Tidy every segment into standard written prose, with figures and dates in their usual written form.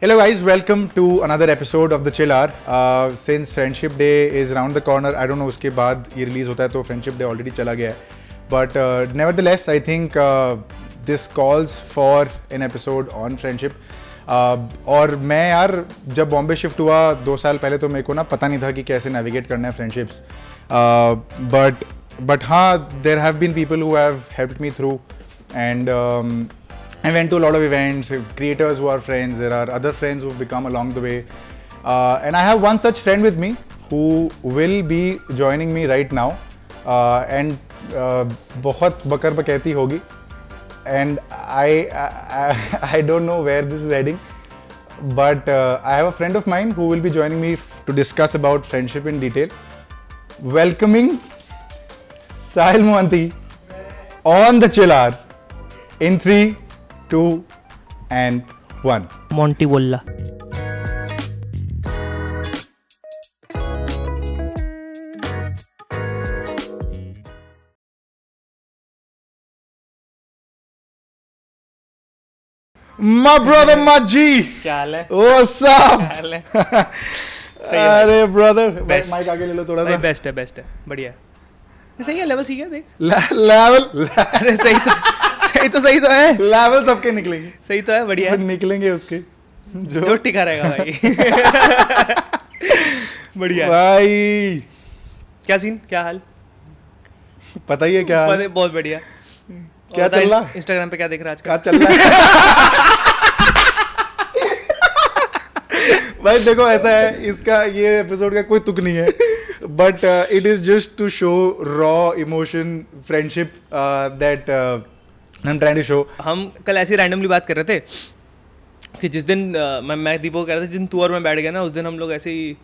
Hello guys, welcome to another episode of the Chill Hour. Since Friendship Day is around the corner, I don't know उसके बाद ये release होता है तो Friendship Day already चला गया है. But nevertheless, I think this calls for an episode on friendship. और मैं यार जब बॉम्बे शिफ्ट हुआ 2 साल पहले तो मेरे को ना पता नहीं था कि कैसे नेविगेट करना है फ्रेंडशिप्स. बट हाँ, there have been people who have helped me through and I went to a lot of events, creators who are friends, there are other friends who have become along the way. And I have one such friend with me who will be joining me right now. And बहुत बकर बकैती होगी. And I don't know where this is heading. But I have a friend of mine who will be joining me to discuss about friendship in detail. Welcoming Sahil Mohanty on the Chill Hour in 3, 2 and 1. Monty बोला. My brother, my G. क्या हाल है? What's up? क्या हाल है? सही है अरे brother, Best. Mic आगे ले लो थोड़ा भाई सा. बेस्ट है बढ़िया है. सही है, लेवल सही है, देख. लेवल अरे सही तो है. लेवल सबके निकलेंगे. सही तो है, बढ़िया पर है. निकलेंगे उसके जो टिका रहेगा भाई. बढ़िया है. भाई क्या सीन, क्या हाल? पता ही है क्या हाल? बहुत बढ़िया. क्या चल रहा है? इंस्टाग्राम पे क्या देख रहा है आजकल? क्या चल रहा है? भाई देखो ऐसा है, इसका ये एपिसोड का कोई तुक नहीं है, but it is just to show raw emotion friendship that I am trying to show. हम कल ऐसे रैंडमली बात कर रहे थे कि जिस दिन मैं दीपक को कह रहा था, जिस दिन तू और मैं बैठ गए ना, उस दिन हम लोग ऐसे ही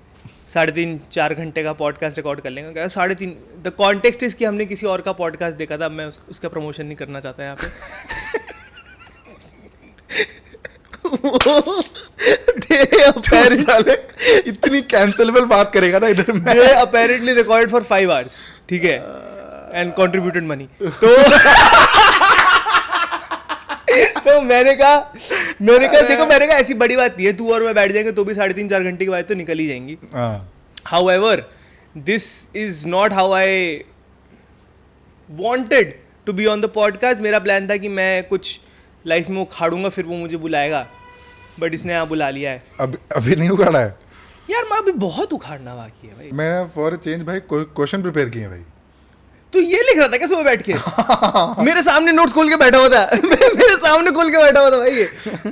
3.5-4 घंटे का पॉडकास्ट रिकॉर्ड कर लेंगे. 3.5. द कॉन्टेक्स्ट इज कि हमने किसी और का पॉडकास्ट देखा था. मैं उसका प्रमोशन नहीं करना चाहता यहाँ पे. इतनी कैंसलेबल बात करेगा ना इधर में. They apparently recorded for 5 hours, ठीक है, and contributed money. तो मैंने कहा देखो ऐसी बड़ी बात नहीं है, तू और मैं बैठ जाएंगे तो भी 3.5-4 घंटे की बात तो निकल ही जाएंगी. However, this is not how I wanted to be on the podcast. मेरा प्लान था कि मैं कुछ लाइफ में उखाड़ूंगा, फिर वो मुझे बुलाएगा, बट इसने यहाँ बुला लिया है. अभी नहीं उखाड़ा है यार मैं अभी बहुत उखाड़ना बाकी है भाई. मैं फॉर चेंज भाई क्वेश्चन प्रिपेयर किए भाई. तू ये लिख रहा था क्या सुबह बैठ के? मेरे सामने नोट्स खोल के बैठा हुआ था. मेरे सामने खोल के बैठा हुआ था भाई. ये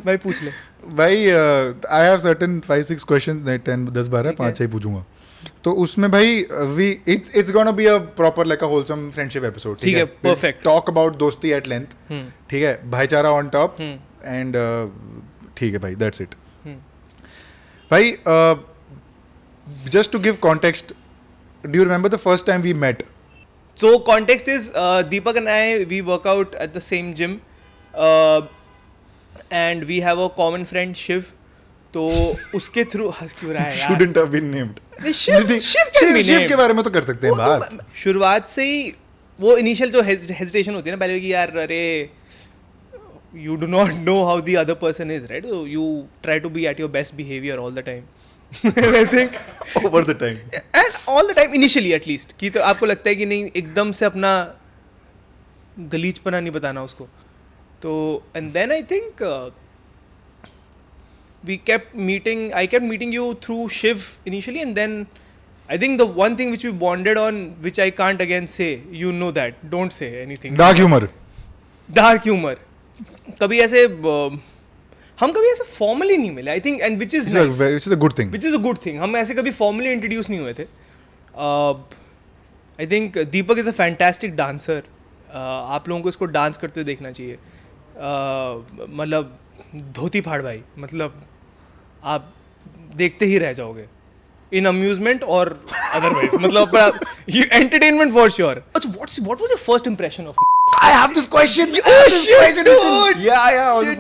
भाई पूछ ले भाई. आई हैव सर्टेन 5-6 क्वेश्चन, 10-12 5-6 पूछूंगा. तो उसमें भाई it's gonna be a proper like a wholesome friendship episode. ठीक है, परफेक्ट. टॉक अबाउट दोस्ती एट लेंथ. ठीक है, भाईचारा ऑन टॉप एंड ठीक है भाई, दैट्स इट. भाई just to give context, do you remember the first time we met? So context is Deepak and I, we work out at the same gym, and we have a common friend Shiv. तो उसके through हंस क्यों रहा है यार? Shouldn't have been named. Shiv can be Shiv named. के बारे में तो कर सकते हैं बात. शुरुआत से ही वो इनिशियल जो हेजिटेशन होती है ना पहले कि यार अरे you do not know how the other person is, right? So you try to be at your best behavior all the time. I think Over the time. And all the time initially at least कि तो आपको लगता है कि नहीं एकदम से अपना गलीचपना नहीं बताना उसको. तो and then I think I kept meeting you through Shiv initially, and then I think the one thing which we bonded on, which I can't again say, you know that, don't say anything. Dark humor. कभी ऐसे हम कभी ऐसे formally नहीं मिले, I think, and which is a good thing. Which is a good thing. हम ऐसे कभी फॉर्मली इंट्रोड्यूस नहीं हुए थे. I think Deepak is a fantastic dancer. आप लोगों को इसको डांस करते देखना चाहिए. मतलब धोती फाड़ भाई, मतलब आप देखते ही रह जाओगे इन अम्यूजमेंट और अदरवाइज. मतलब entertainment for sure. What was your first impression of? I have this question. Dude. Yeah.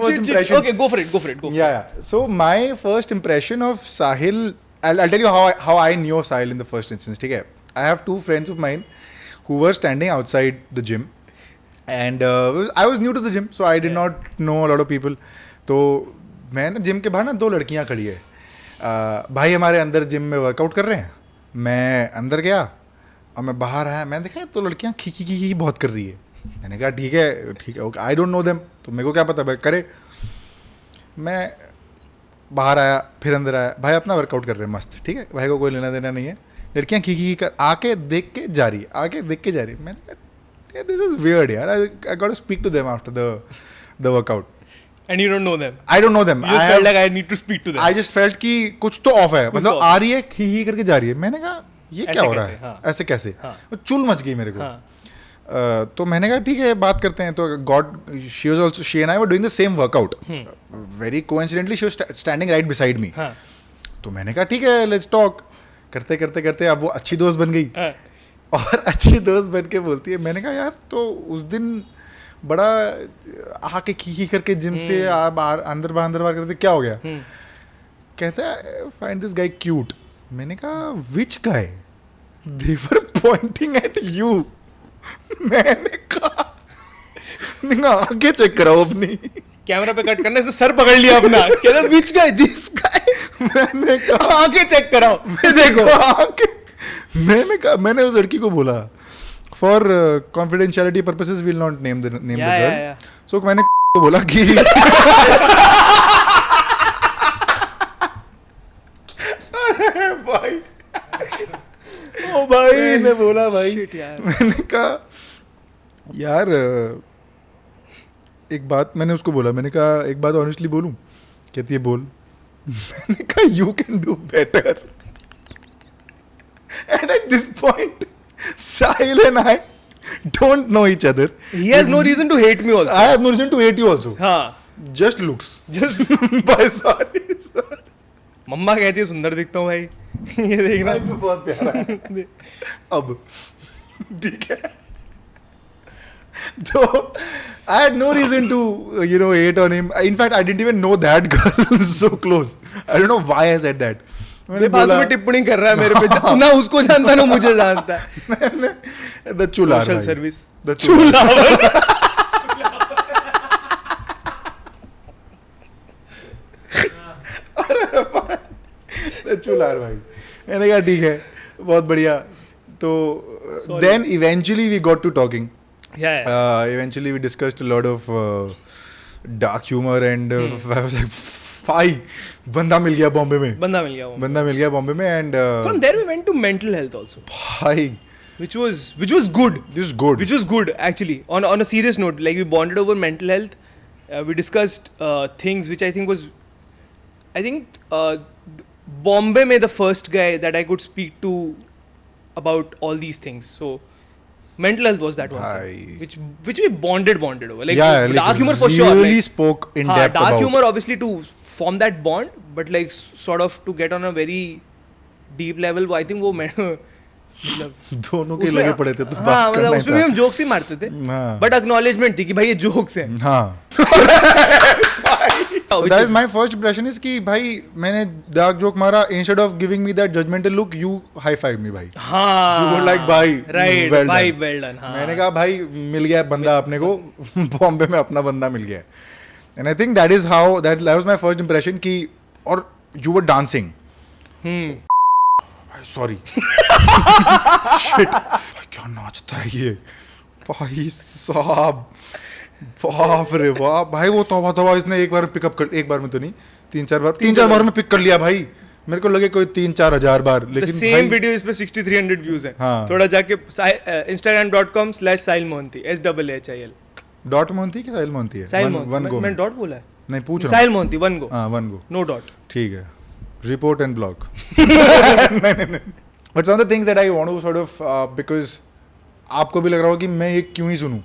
First impression. Okay, go for it. Yeah. So my first impression of Sahil, I'll tell you how I knew of Sahil in the first instance. ठीक है. I have 2 friends of mine who were standing outside the gym, and I was new to the gym, so I did not know a lot of people. तो मैं ना gym के बाहर ना 2 लड़कियां खड़ी है, भाई हमारे अंदर जिम में वर्कआउट कर रहे हैं, मैं अंदर गया और मैं बाहर आया, मैंने देखा 2 लड़कियां खी बहुत कर रही है। मैंने कहा ठीक है okay, I don't know them, तो मेरे को क्या पता भाई करे। मैं बाहर आया, फिर अंदर आया, भाई अपना वर्कआउट कर रहे हैं मस्त, ठीक है, भाई को कोई लेना देना नहीं है। लड़कियां खी कर आके देख के जा रही है, मैंने कहा दिस इज वियर्ड यार, I got to speak to them after the workout. And you don't know them. I don't know them. You just felt like I need to speak to them. I just felt कि कुछ तो of है, मतलब तो आ रही है ही करके जा रही है। मैंने कहा ये क्या हो रहा है, हाँ. ऐसे कैसे, हाँ. चुल मच गई मेरे को। हाँ. तो मैंने कहा ठीक है बात करते हैं। तो she was also, she and I were doing the same workout, very coincidentally she was standing right beside me. तो मैंने कहा ठीक है लेट्स टॉक। करते करते करते अब वो अच्छी दोस्त बन गई, और अच्छी दोस्त बन के बोलती है, मैंने कहा यार तो उस दिन बड़ा आके खी करके जिम से बाहर अंदर बाहर करते क्या हो गया। कहता है फाइंड दिस गाय क्यूट। मैंने कहा विच गाय, दे वर पॉइंटिंग एट यू। मैंने कहा आगे चेक कराओ अपनी, कैमरा पे कट करना, इसने सर पकड़ लिया अपना, कहता विच गाय, दिस गाय। मैंने कहा आगे चेक कराओ, देखो आगे। मैंने उस लड़की को बोला for confidentiality purposes will not name the girl. So मैंने को बोला कि भाई ओ भाई, मैंने बोला भाई, मैंने कहा यार एक बात मैंने उसको बोला, मैंने कहा एक बात ऑनेस्टली बोलूं। कहती है बोल। मैंने कहा you can do better. And at this point, Sahil and I don't know each other. He has no reason to hate me also. I have no reason to hate you also. हाँ. Just looks. Just by sorry. मम्मा कहती है सुंदर दिखता हूँ भाई। ये देखना। भाई तू बहुत प्यारा है। अब ठीक है। तो I had no reason to hate on him. In fact, I didn't even know that girl so close. I don't know why I said that. मैंने बोला में टिप्पणी कर रहा है मेरे पे, ना उसको जानता ना मुझे जानता है। मैंने द चुलार सोशल सर्विस, द चुलार द चुलार भाई। मैंने कहा ठीक है बहुत बढ़िया। तो then eventually we got to talking, eventually we discussed a lot of dark humor and I was like भाई बंदा मिल गया बॉम्बे में, बंदा मिल गया बॉम्बे में। And from there we went to mental health also, भाई which was good. Which was good actually. On a serious note, like we bonded over mental health. We discussed things which I think Bombay made the first guy that I could speak to about all these things. So mental health was that one thing, which we bonded over. Like, yeah, dark humor for sure. Really like, spoke in depth dark about humor obviously to form that bond, but like sort of to get on a very deep level. I think वो मतलब दोनों के लगे पड़े थे तो हाँ मतलब उसमें भी हम जोक्स ही मारते थे, बट एक्नॉलेजमेंट थी कि भाई ये जोक्स हैं। हाँ So that is my first impression is कि भाई मैंने डार्क जोक मारा, instead of giving me that judgmental look, you high five me भाई। हाँ You were like भाई right well भाई done. well done। हाँ मैंने कहा भाई मिल गया बंदा अपने को, बॉम्बे में अपना बंदा मिल गया। And I think that is how that was my first impression कि, और you were dancing। Sorry shit क्या नाचता है ये भाई साहब, बाप रे बाप भाई। वो तौबा इसने एक बार में पिकअप कर, एक बार में तो नहीं, तीन चार बार में पिक कर लिया भाई। मेरे को लगे कोई 3-4 हजार बार, लेकिन सेम वीडियो इस पे 6300 व्यूज हैं। हाँ। थोड़ा जाके instagram.com/sahil SHIL डॉट मोहंती क्या साहिल मोहंती है? साहिल वन गो मैंने डॉट बोला है, नहीं पूछ रहा साहिल मोहंती वन गो, हाँ वन गो नो डॉट। ठीक है, report and block. But some of the things that I want to sort of, because आपको भी लग रहा होगा कि मैं ये क्यों ही सुनूं,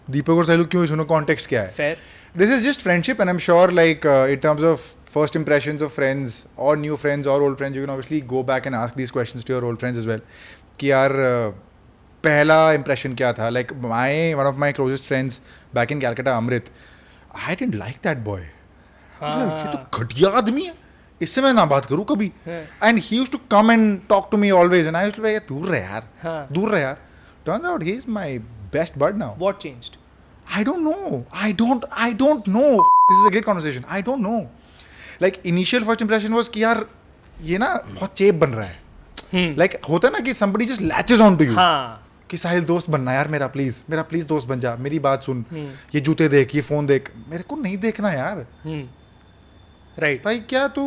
दीपक और साहिल क्यों ही सुनूं, कॉन्टेक्स्ट क्या है? Fair. This is just friendship, and I'm sure like in terms of first impressions of friends or new friends or old friends, you can obviously go back and ask these questions to your old friends as well. कि यार पहला impression क्या था? Like one of my closest friends back in Calcutta, Amrit, I didn't like that boy. ये तो घटिया आदमी है, इससे मैं ना बात करूँ कभी। And he used to come and talk to me always, and I used to be like दूर रह यार। Turns out he's my best bud now. What changed? I don't know. I don't know. This is a great conversation. I don't know. Like initial first impression was कि यार ये ना बहुत चेप बन रहा है. लाइक होता है ना कि somebody just latches on to you. हाँ कि साहिल दोस्त बनना यार मेरा प्लीज दोस्त बन जा, मेरी बात सुन, ये जूते देख, ये फोन देख. मेरे को नहीं देखना यार. राइट. भाई क्या तू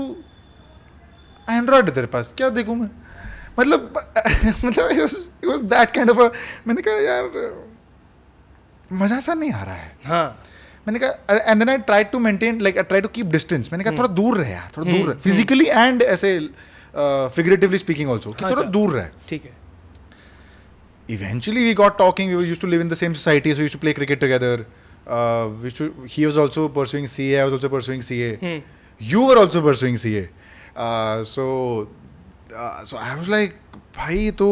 एंड्रॉइड है तेरे पास, क्या देखूं मैं. मतलब it was that kind of a. मैंने कहा यार मजा सा नहीं आ रहा है. हाँ मैंने कहा and then I try to maintain, like I try to keep distance. मैंने कहा थोड़ा दूर रहे यार, थोड़ा दूर रहे फिजिकली एंड ऐसे फिगरेटिवली स्पीकिंग ऑल्सो, कि थोड़ा दूर रहे. ठीक है. Eventually we got talking. We used to live in the same society, so we used to play cricket together. He was also pursuing CA, I was also pursuing CA. You were also pursuing CA. So I was like, भाई तो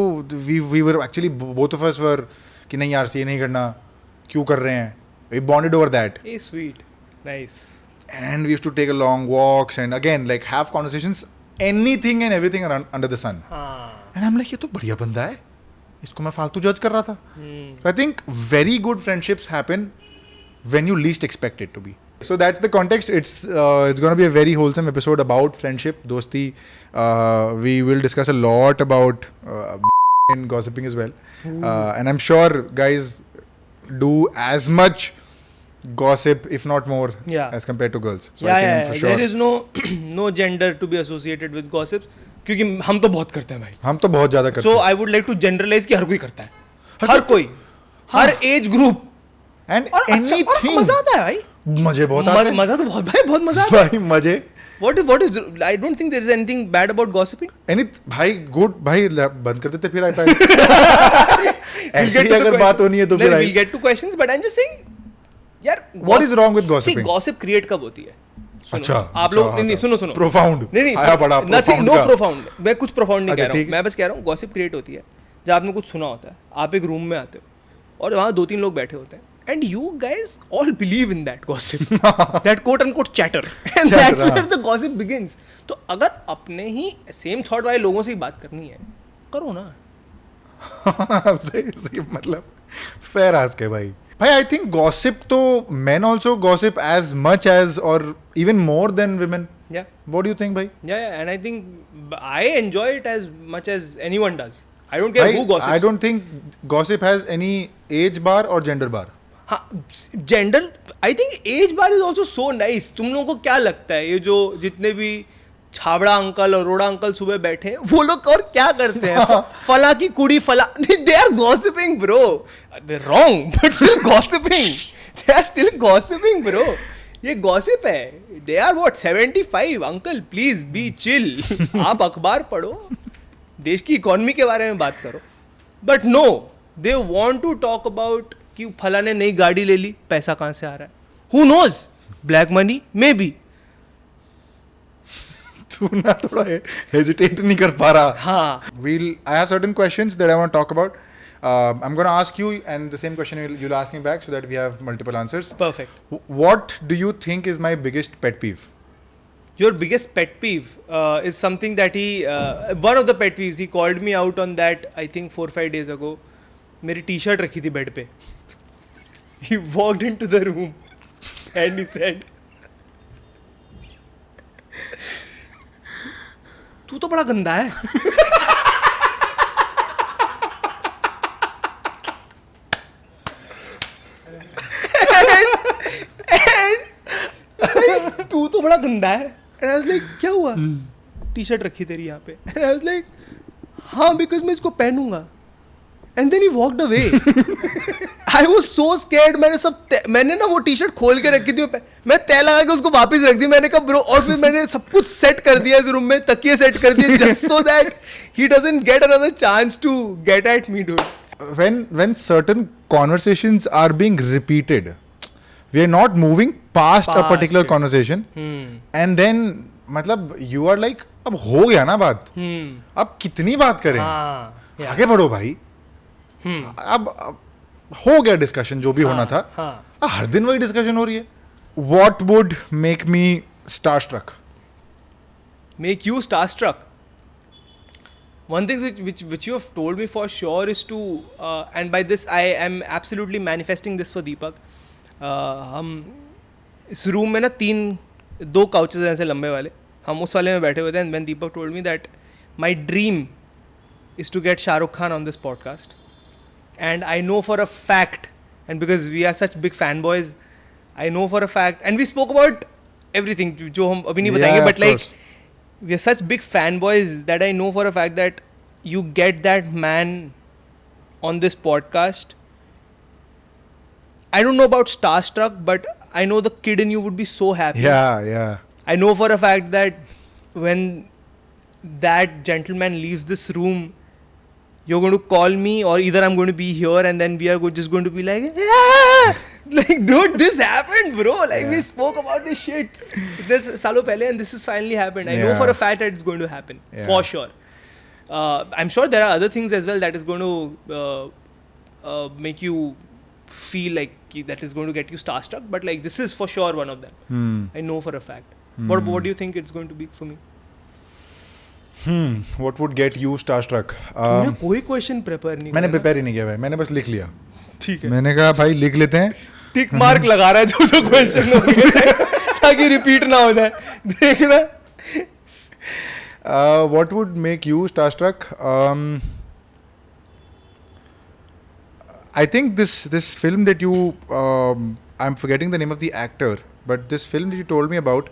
we were actually both of us were कि नहीं यार CA नहीं करना, क्यों कर रहे हैं. We bonded over that. Hey, sweet. Nice. And we used to take a long walks and again like have conversations, anything and everything around under the sun. And I'm like, ये तो बढ़िया बंदा है, इसको मैं फालतू जज कर रहा था. So I think very good friendships happen when you least expect it to be. So that's the context. It's going to be a very wholesome episode about friendship, dosti. We will discuss a lot about and gossiping as well. And I'm sure guys do as much gossip, if not more, as compared to girls. So I think for sure. There is no gender to be associated with gossips. क्योंकि हम तो बहुत करते हैं भाई. हम तो बहुत ज्यादा करते हैं. So I would like to generalize कि हर कोई करता है. हर कोई, हर एज ग्रुप. And anything. मजा आता है भाई. मजे बहुत आते हैं. मजा तो बहुत मजा आता है. भाई मजे. What is? I don't think there is anything bad about gossiping. भाई good भाई बंद कर देते फिर ऐसी अगर बात होनी है तो फिर we'll get to questions, but I'm just saying यार. What is wrong with gossiping? See, gossip create कब होती है? अच्छा आप लोग नहीं सुनो प्रोफाउंड नहीं आया बड़ा नथिंग नो प्रोफाउंड. मैं कुछ प्रोफाउंड नहीं कह रहा हूँ. मैं बस कह रहा हूँ गॉसिप क्रिएट होती है जब आपने कुछ सुना होता है. आप एक रूम में आते हो और वहाँ 2-3 लोग बैठे होते हैं and you guys all believe in that gossip, that quote and quote chatter, and that's where the gossip begins. तो अगर अपने ही सेम थॉट वाले लोगों से ही बात करनी है, करो ना. सही मतलब फेयर आस्क है भाई. I think gossip to men also gossip as much as or even more than women. Yeah. What do you think, bhai? Yeah, and I think I enjoy it as much as anyone does. I don't care who gossips. I don't think gossip has any age bar or gender bar. हाँ, gender. I think age bar is also so nice. तुम लोगों को क्या लगता है ये जो जितने भी छाबड़ा अंकल और रोड़ा अंकल सुबह बैठे हैं वो लोग और क्या करते हैं? फला की कुड़ी फला. they are gossiping bro. They're wrong but still gossiping. They are still gossiping bro. ये gossip है. They are what 75 uncle please be chill. आप अखबार पढ़ो, देश की इकोनॉमी के बारे में बात करो. But no, they want to talk about कि फला ने नई गाड़ी ले ली, पैसा कहाँ से आ रहा है? Who knows? Black money maybe. तू ना थोड़ा hesitate नहीं कर पा रहा. हाँ. I have certain questions that I want to talk about. I'm going to ask you and the same question you'll ask me back so that we have multiple answers. Perfect. What do you think is my biggest pet peeve? Your biggest pet peeve is something that one of the pet peeves, he called me out on that I think 4-5 days ago. मेरी T-shirt रखी थी bed पे. He walked into the room and he said, तू तो बड़ा गंदा है. तू तो बड़ा गंदा है. And I was like, क्या हुआ? टी शर्ट रखी तेरी यहाँ पे. And I was like, हाँ बिकॉज मैं इसको पहनूंगा. And then he walked away. I was so scared. मैंने ना वो टी शर्ट खोल के रखी थी, मैं तय लगा के उसको वापस रख दी. मैंने कहा ब्रो, और फिर मैंने सब कुछ सेट कर दिया इस रूम में, तकिए सेट कर दिए just so that he doesn't get another chance to get at me, dude. When certain conversations are being repeated, we are not moving past a particular conversation, and then मतलब you are like, अब हो गया ना बात, अब कितनी बात करें, आगे बढ़ो भाई. अब हो गया डिस्कशन जो भी होना था. हर दिन वही डिस्कशन हो रही है. What would make me starstruck? Make you starstruck? One thing which you have told me for sure is to and by this I am absolutely manifesting this for Deepak. हम इस रूम में ना 3 2 couches हैं ऐसे लंबे वाले, हम उस वाले में बैठे हुए थे, and when Deepak told me that my dream is to get Shah Rukh Khan on this podcast, and I know for a fact, and because we are such big fanboys, I know for a fact, and we spoke about everything जो हम अभी नहीं बताएंगे, Yeah, but of like course. we are such big fanboys that I know for a fact that you get that man on this podcast. I don't know about starstruck, but I know the kid in you would be so happy. Yeah. I know for a fact that when that gentleman leaves this room, you're going to call me, or either I'm going to be here and then we are just going to be like, yeah! Like, dude, this happened, bro. Like, we Yeah. spoke about this shit. There's salo pehle, and this has finally happened. I know Yeah. for a fact that it's going to happen, Yeah. for sure. I'm sure there are other things as well that is going to make you feel like that is going to get you starstruck, but like this is for sure one of them. I know for a fact. What do you think it's going to be for me? What would get you starstruck? तूने कोई question prepare नहीं मैंने करा ना? Prepare ही नहीं किया भाई, मैंने बस लिख लिया. ठीक है, मैंने कहा भाई लिख लेते हैं. टिक मार्क लगा रहा है जो क्वेश्चन हो गए ताकि रिपीट ना हो जाए. देखना. What would make you starstruck? I think this film that you I'm forgetting the name of the actor, but this film that you told me about,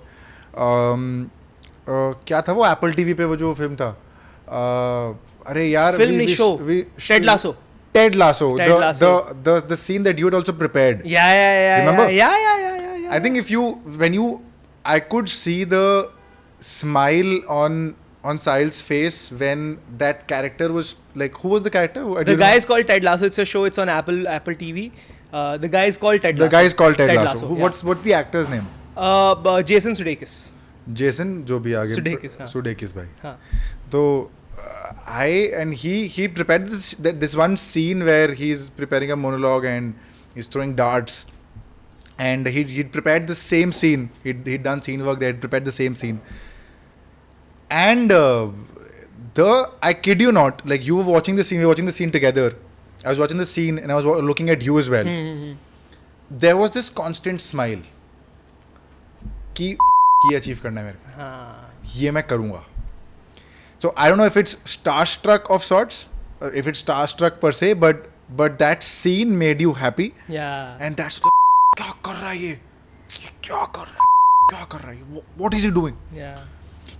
क्या था वो Apple TV पे वो जो film था? अरे यार, Film नहीं, show. Ted Lasso. Ted Lasso. Ted Lasso. The scene that you had also prepared. Yeah. Remember? Yeah. I think I could see the smile on Sahil's face when that character was like, who was the character? The guy is called Ted Lasso. It's a show. It's on Apple TV. The guy is called Ted Lasso. The guy is called Ted Lasso. yeah. What's the actor's name? Jason Sudeikis. Jason जो भी आगे Sudeikis, हाँ. Sudeikis भाई. हाँ. तो he prepared this one scene where he's preparing a monologue and he's throwing darts, and he'd prepared the same scene. He'd done scene work. They had prepared the same scene, and I kid you not, like you were watching the scene, we were watching the scene together. I was watching the scene and I was looking at you as well. There was this constant smile कि ये achieve करना है मेरे को, हाँ. ये मैं करूँगा. So I don't know if it's starstruck of sorts, or if it's starstruck per se, but that scene made you happy, Yeah. and that's क्या कर रहा है ये क्या कर रहा है, what is he doing? Yeah.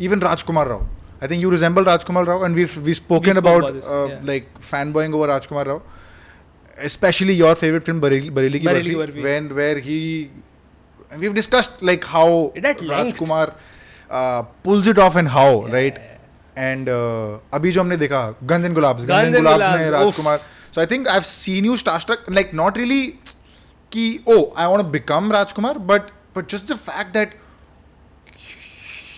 Even Rajkumar Rao. I think you resemble Rajkumar Rao, and we've spoken spoke about about this, yeah. like fanboying over Rajkumar Rao, especially your favorite film Bareli Ki Bareli Ki Barfi, Barfi. where and we've discussed like how At length. Rajkumar pulls it off and how, right? And अभी जो हमने देखा Guns and Gulabs में Gulabs, Rajkumar. So I think I've seen you starstruck, like not really कि I want to become Rajkumar, but just the fact that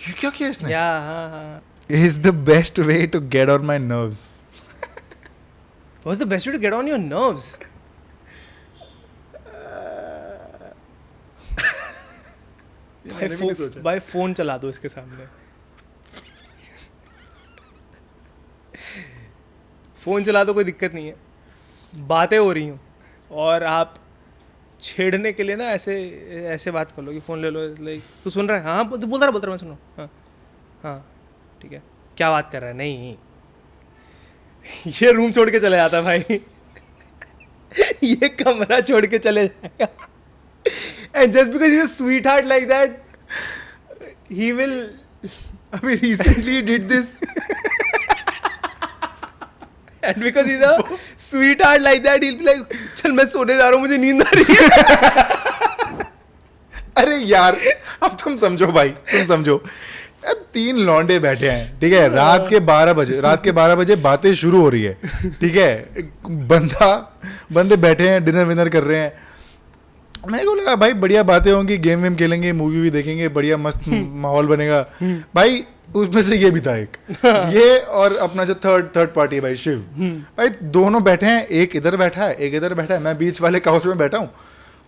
ये क्या किया इसने? Yeah. हाँ. Is the best way to get on my nerves. What's the best way to get on your nerves? भाई phone चला दो इसके सामने. फोन चला दो, कोई दिक्कत नहीं है. बातें हो रही हूँ और आप छेड़ने के लिए ना ऐसे बात कर लो कि फ़ोन ले लो. लाइक तू सुन रहा है? हाँ, तू बोलता रहा मैं सुनो. हाँ ठीक है. क्या बात कर रहा है? नहीं. ये रूम छोड़ के चले जाता भाई. ये कमरा छोड़ के चले जाएगा. And just because he's a sweetheart like that, he will. I mean, recently he did this. And because he's a sweetheart like that, he'll be like, चल मैं सोने जा रहा हूँ, मुझे नींद आ रही है. अरे यार, अब तुम समझो भाई, तुम समझो. 3 लौंडे बैठे हैं, ठीक है, रात के 12 बजे बातें शुरू हो रही है, ठीक है. बंदे बैठे हैं, डिनर विनर कर रहे हैं. मेरे को लगा भाई बढ़िया बातें होंगी, गेम वेम खेलेंगे, मूवी भी देखेंगे, बढ़िया मस्त माहौल बनेगा. भाई उसमें से ये भी था एक, ये और अपना जो थर्ड पार्टी है भाई शिव. भाई दोनों बैठे हैं, एक इधर बैठा है, एक इधर बैठा है, मैं बीच वाले काउच में बैठा हूँ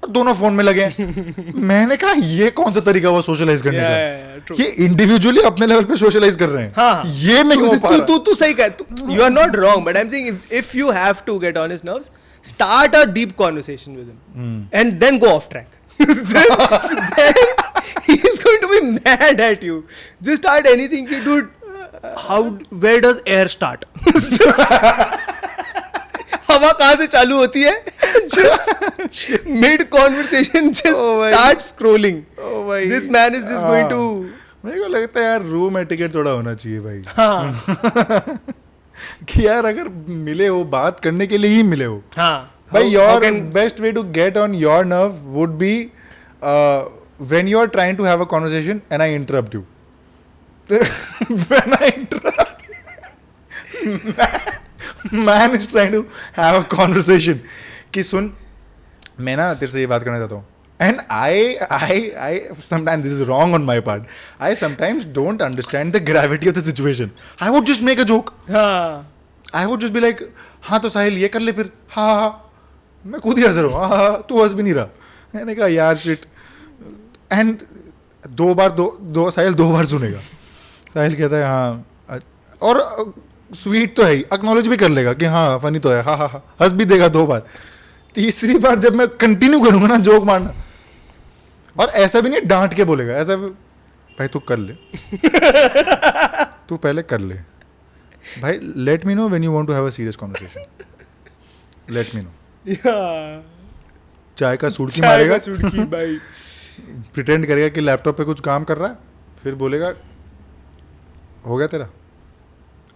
और दोनों फोन में लगे हैं. मैंने कहा ये कौन सा तरीका हुआ सोशलाइज करने का? ये इंडिविजुअली अपने लेवल पे सोशलाइज कर रहे हैं. हाँ. ये नहीं हो पा रहा. तू सही कह. You are not wrong, but I'm saying if you have to get on his nerves, start a deep conversation with him and then go off track. He's going to be mad at you. Just start anything, ki, dude. Where does air start? हवा कहाँ से चालू होती है? Just mid conversation, just start scrolling. This man is just going to. मेरे को लगता है यार रूम एटिकेट थोड़ा होना चाहिए भाई. हाँ. कि यार अगर मिले हो बात करने के लिए ही मिले हो. हाँ. But your best way to get on your nerve would be when you are trying to have a conversation and I interrupt you. When I interrupt, man is trying to have a conversation. कि सुन, मैं ना तेरे से ये बात करना चाहता हूँ. And I sometimes this is wrong on my part. I sometimes don't understand the gravity of the situation. I would just make a joke. हाँ. I would just be like, हाँ तो साहिल ये कर ले फिर. हाँ हाँ. मैं खुद ही हंस रहा हूँ. हाँ तू हंस भी नहीं रहा. मैंने कहा यार शिट. एंड साहिल 2 बार सुनेगा. साहिल कहता है हाँ और स्वीट तो है ही, एक्नॉलेज भी कर लेगा कि हाँ फनी तो है, हाँ हाँ हाँ, हंस भी देगा 2 बार. तीसरी बार जब मैं कंटिन्यू करूँगा ना जोक मारना, और ऐसा भी नहीं डांट के बोलेगा, ऐसा भी भाई तू कर ले, तू पहले कर ले भाई, let me know when you want to have a serious conversation, let me know. चाय का सुड़की मारेगा, सुड़की भाई. प्रिटेंड करेगा कि लैपटॉप पे कुछ काम कर रहा है, फिर बोलेगा हो गया तेरा,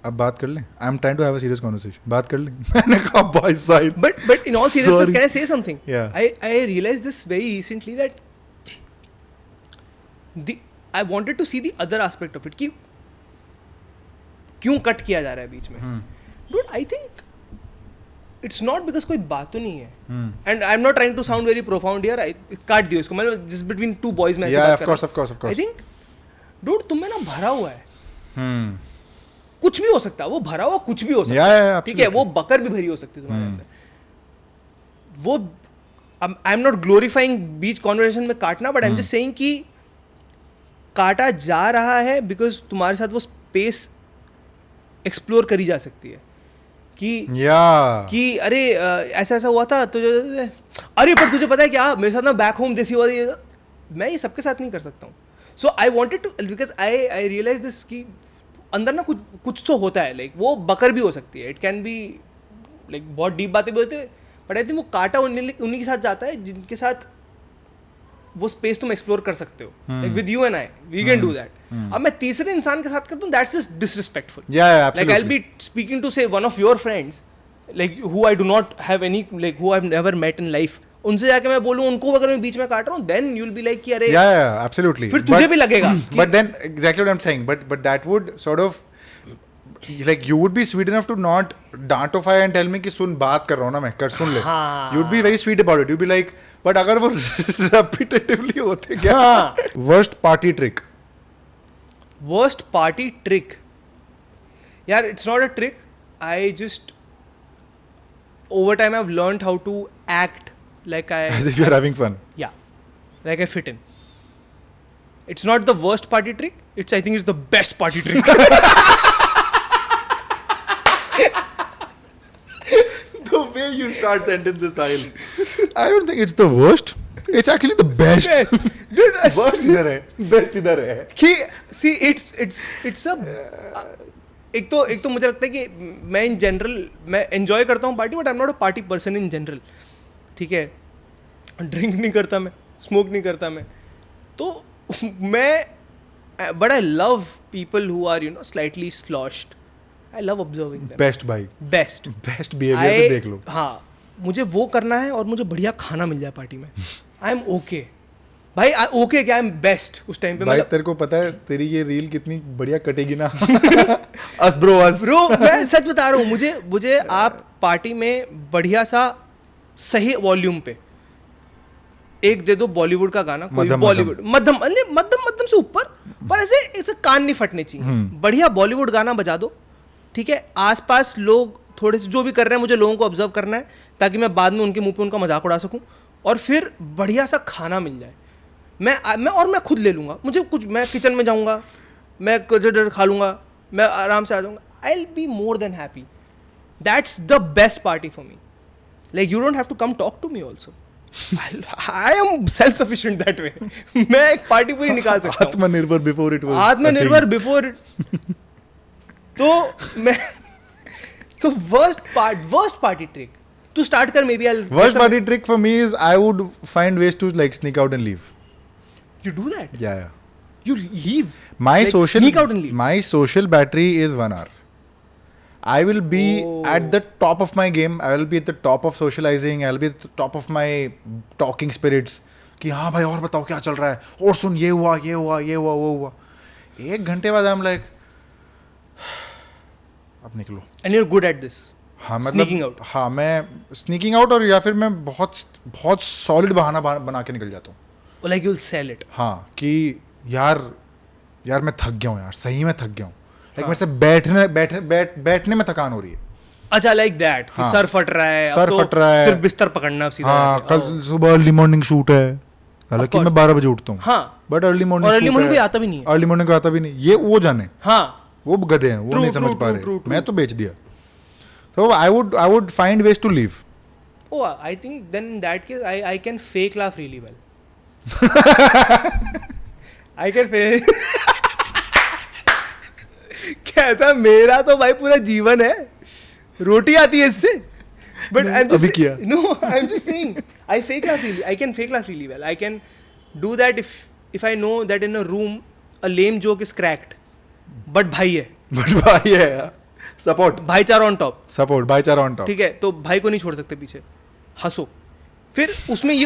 अब बात कर ले. I am trying to have a serious conversation, बात कर ले. मैंने कहा भाई Sahib. But in all seriousness, can I say something? Yeah. I realized this very recently that I wanted to see the other aspect of it, कि क्यों cut किया जा रहा है बीच में. Dude, I think it's not because कोई बात तो नहीं है. And I'm not trying to sound very profound here. काट दियो इसको, मतलब just between two boys में ऐसे Yeah, बात of कर course, रहा of course, of हूँ. I course. think dude तुम में ना भरा हुआ है. कुछ भी हो सकता है, वो भरा हुआ कुछ भी हो सकता Yeah, है. yeah, ठीक है, वो absolutely. बकर भी भरी हो सकती है तुम्हारे अंदर. वो आई am not glorifying beach conversation में काटना, but I am just saying कि काटा जा रहा है बिकॉज तुम्हारे साथ वो स्पेस एक्सप्लोर करी जा सकती है कि कि अरे ऐसा ऐसा हुआ था तो अरे पर तुझे पता है क्या मेरे साथ ना बैक होम जैसी हुआ थी. मैं ये सबके साथ नहीं कर सकता हूँ. So I wanted to, because I realize this कि अंदर ना कुछ तो होता है, लाइक वो बकर भी हो सकती है. इट कैन बी लाइक बहुत डीप बातें भी होती है, बट आई थिंक वो काटा उन्हीं के साथ जाता है जिनके साथ वो स्पेस तुम एक्सप्लोर कर सकते हो. Like with you and I we can do that. अब मैं तीसरे इंसान के साथ करता हूँ, that's just disrespectful. Like I will be speaking to say one of your friends like who I do not have any, like who I have never met in life, उनसे जाके मैं बोलूँ उनको अगर मैं बीच में काट रहा हूँ, then you will be like कि अरे एब्सोल्युटली, फिर तुझे भी लगेगा. But then exactly what I am saying, but that would sort of like you would be sweet enough to not डांटोफy and tell me कि सुन बात कर रहा हूँ ना मैं, कर सुन ले. हाँ. You would be very sweet about it. You'd be like, but अगर वो repetitively होते क्या? हाँ. Worst party trick. Worst party trick. यार it's not a trick. I just over time I've learned how to act like I As if you're having fun. Yeah, like I fit in. It's not the worst party trick. I think it's the best party trick. The way you start sentences, Sahil. I don't think it's the worst. It's actually the best. Yes. Dude, Worst इधर है, best इधर है. कि see it's a एक तो मुझे लगता है कि मैं इन जनरल मैं एंजॉय करता हूँ party, but I am not a party person in general. ठीक है, ड्रिंक नहीं करता मैं, स्मोक नहीं करता मैं, तो मैं but I love people who are you know slightly sloshed. I love observing them. Best भाई. बेस्ट behavior पे देख लो. हाँ, मुझे वो करना है और मुझे बढ़िया खाना मिल जाए पार्टी में. आई एम ओके भाई, ओके क्या, आई एम बेस्ट उस टाइम पे. भाई तेरे को पता है तेरी ये रील कितनी बढ़िया कटेगी ना. अस ब्रो मैं सच बता रहा हूँ, मुझे आप पार्टी में बढ़िया सा सही वॉल्यूम पे एक दे दो बॉलीवुड का गाना, कोई बॉलीवुड मध्यम से ऊपर, पर ऐसे कान नहीं फटने चाहिए. बढ़िया बॉलीवुड गाना बजा दो. ठीक है, आसपास लोग थोड़े से जो भी कर रहे हैं, मुझे लोगों को ऑब्जर्व करना है ताकि मैं बाद में उनके मुंह पे उनका मजाक उड़ा सकूं, और फिर बढ़िया सा खाना मिल जाए. मैं खुद ले लूँगा, मुझे कुछ, मैं किचन में जाऊँगा, मैं खा लूँगा, मैं आराम से आ जाऊँगा. I will be more than happy. That's the best party for me. Like you don't have to come talk to me also. I am self sufficient that way. मैं एक पार्टी पूरी निकाल सकता हूँ. आत्मनिर्भर बिफोर इट वाज आत्मनिर्भर before. तो मैं so worst party trick to start कर. maybe I'll Worst party trick for me is I would find ways to like sneak out and leave. you do that. Yeah. You leave. My Like, social sneak out and leave. my social battery is 1 hour. I will be Oh. at the top of my game. I will be at the top of socializing. I will be at the top of my talking spirits. कि हाँ भाई और बताओ क्या चल रहा है और सुन ये हुआ वो हुआ. 1 घंटे बाद I'm like अब निकलो. And you're good at this. हाँ Sneaking मतलब out. हाँ मैं स्नीकिंग आउट और या फिर मैं बहुत सॉलिड बहाना बना के निकल जाता हूँ. Or like you'll sell it. हाँ कि यार मैं थक गया हूँ यार, सही में थक गया हूँ. लाइक हाँ. मेरे से बैठने में थकान हो रही है. अच्छा like that. कि हाँ. सर फट रहा है. सर अब तो फट रहा है. सिर्फ बिस्तर पकड़ना अब सीधा. हाँ जाके. कल सुबह अर्ली मॉर्निंग शूट है. हालांकि course. मैं 12 बजे उठता हूँ. हाँ. बट अर्ली और मॉर्निंग early morning कोई आता भी नहीं है. अर्ली मॉर्निंग को आता भी नहीं. ये वो जाने, हाँ. वो गधे हैं, वो True, नहीं समझ true, पा true, true, रहे. true. मैं तो बेच दिया. So I would find ways to leave. Oh, I think then in that case I can fake laugh really well. I can fake. कहता मेरा तो भाई पूरा जीवन है, रोटी आती है इससे. But I'm just अभी किया. No, I'm just saying I fake laugh really. I can fake laugh really well. I can do that if I know that in a room a lame joke is cracked. But भाई है. But भाई है support भाईचारा on top. भाईचारा on top. ठीक है, तो भाई को नहीं छोड़ सकते पीछे. हंसो. फिर उसमें ये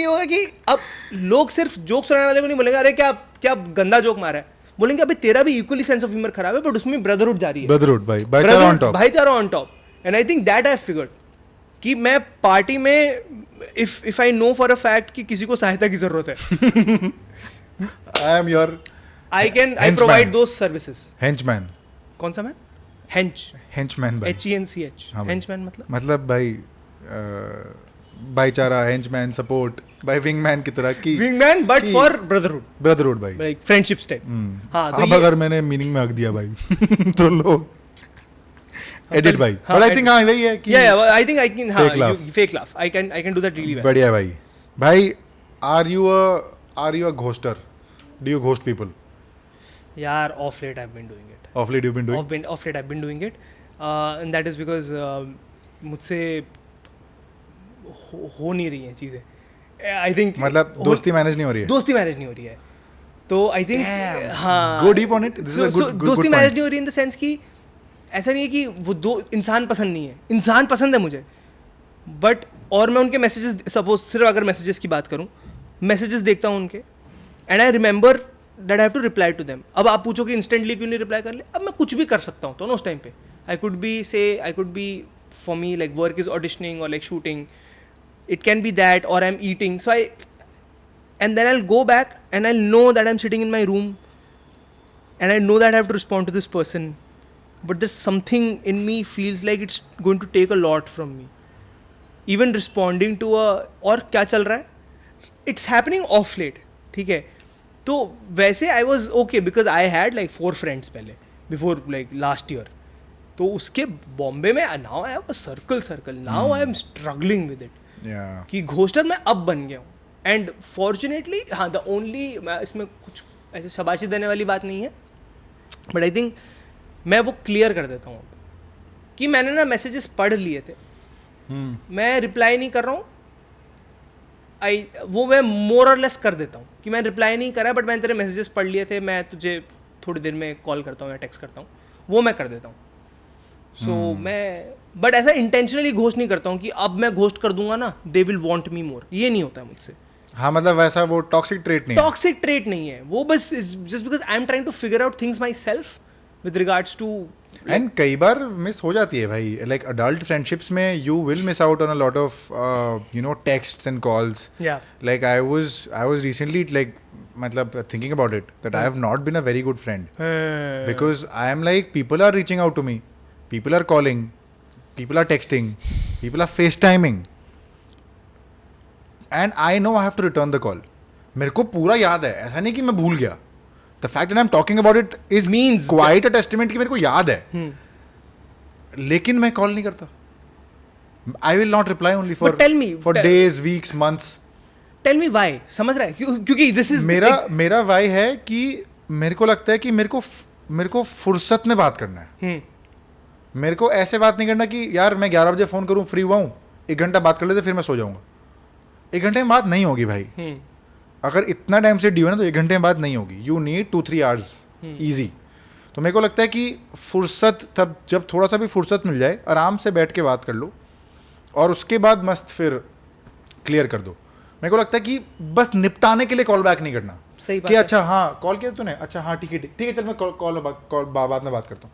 होगा कि अब लोग सिर्फ जोक सुनाने वाले को नहीं बोलेंगे अरे क्या गंदा जोक मारा है. बोलेंगे अबे तेरा भी इक्वली सेंस ऑफ ह्यूमर खराब है बट उसमें ब्रदरहुड जारी है. ब्रदरहुड भाई, भाईचारा ऑन टॉप. भाईचारा on top. And I think that I figured कि मैं पार्टी में if I know for a fact कि किसी को सहायता की जरूरत है, I am your I Henchman. Provide those services. Henchman. कौन सा मैन? हेंचमैन भाई. HENCH. हाँ भाई. हेंचमैन मतलब भाई भाईचारा, हेंचमैन, सपोर्ट भाई, विंगमैन की तरह की विंगमैन बट फॉर ब्रदरहुड भाई. Like friendships type. हाँ तो अब अगर मैंने मीनिंग में हक दिया भाई तो लोग एडिट भाई. बट आई थिंक हाँ वही है कि आई थिंक आई कैन. हाँ Fake laugh. Fake laugh I can do that really well. बढ़िया भाई. Are you a ghoster? Do you ghost people? यार off late I have been doing it. Off late you been doing? Off late I've been doing it, and that is because मुझसे हो नहीं रही हैं चीज़ें. I think मतलब दोस्ती manage नहीं हो रही है. दोस्ती मैनेज नहीं हो रही है. तो आई थिंक हाँ Go deep on it. This is a good दोस्ती point. मैनेज नहीं हो रही इन द सेंस कि ऐसा नहीं है कि वो दो इंसान पसंद नहीं है. इंसान पसंद है मुझे बट और मैं उनके मैसेजेस सपोज सिर्फ अगर मैसेजेस की बात करूँ, मैसेजेस देखता हूँ उनके and I remember that I have to reply to them. अब आप पूछो कि इंस्टेंटली क्यों नहीं रिप्लाई कर ले. अब मैं कुछ भी कर सकता हूँ तो ना उस टाइम पे I could be for me like work is auditioning और like shooting. It can be that or I'm eating. So and then I'll go back and I'll know that I'm sitting in my room and I know that I have to respond to this person. But there's something in me feels like it's going to take a lot from me. Even responding to और क्या चल रहा है? It's happening off late. ठीक है. तो वैसे I was okay because I had like 4 friends पहले before like last year. तो उसके बॉम्बे में now I have a circle. Now I am struggling with it. कि घोस्टर मैं अब बन गया हूँ. एंड फॉर्चुनेटली हाँ द ओनली, इसमें कुछ ऐसे शाबाशी देने वाली बात नहीं है बट आई थिंक मैं वो क्लियर कर देता हूँ कि मैंने ना मैसेजेस पढ़ लिए थे. मैं रिप्लाई नहीं कर रहा हूँ. वो मैं मोर और लेस कर देता हूँ कि मैं रिप्लाई नहीं करा बट मैंने तेरे मैसेजेस पढ़ लिए थे, मैं तुझे थोड़ी देर में कॉल करता हूँ या टेक्स्ट करता हूँ, वो मैं कर देता हूँ. सो मैं बट ऐसा इंटेंशनली घोस्ट नहीं करता हूँ कि अब मैं घोस्ट कर दूंगा ना दे विल वांट मी मोर. ये नहीं होता है मुझसे. हाँ मतलब वैसा वो टॉक्सिक ट्रेट नहीं है. टॉक्सिक ट्रेट नहीं है वो, बस just because I am trying to figure out things myself with regards to. And कई बार मिस हो जाती है भाई. लाइक अडल्ट फ्रेंडशिप्स में you will miss out on a lot of texts and calls. Like I was recently like मतलब thinking about it that I have not been a very good friend because I am like people are reaching out to me, people are calling, people are texting, people are FaceTiming and I know I have to return the call. मेरे को पूरा याद है, ऐसा नहीं कि मैं भूल गया. The fact that I'm talking about it is means quite a testament कि मेरे को याद है. लेकिन मैं कॉल नहीं करता. I will not reply only for But tell me- days, weeks, months. Tell me why, समझ रहा है? क्योंकि दिस इज मेरा वाई है कि मेरे को लगता है कि मेरे को फुर्सत में बात करना है. मेरे को ऐसे बात नहीं करना कि यार मैं 11 बजे फ़ोन करूँ, फ्री हुआ हूँ, 1 घंटा बात कर लेते फिर मैं सो जाऊँगा. 1 घंटे में बात नहीं होगी भाई. अगर इतना टाइम से ड्यू है ना तो 1 घंटे में बात नहीं होगी. You need 2-3 hours easy. तो मेरे को लगता है कि फुर्सत, तब जब थोड़ा सा भी फुर्सत मिल जाए आराम से बैठ के बात कर लो और उसके बाद मस्त फिर क्लियर कर दो. मेरे को लगता है कि बस निपटाने के लिए कॉल बैक नहीं करना. सही बात कि है. अच्छा हाँ कॉल किया तूने, अच्छा हाँ ठीक है चल मैं कॉल बाद में बात करता हूँ.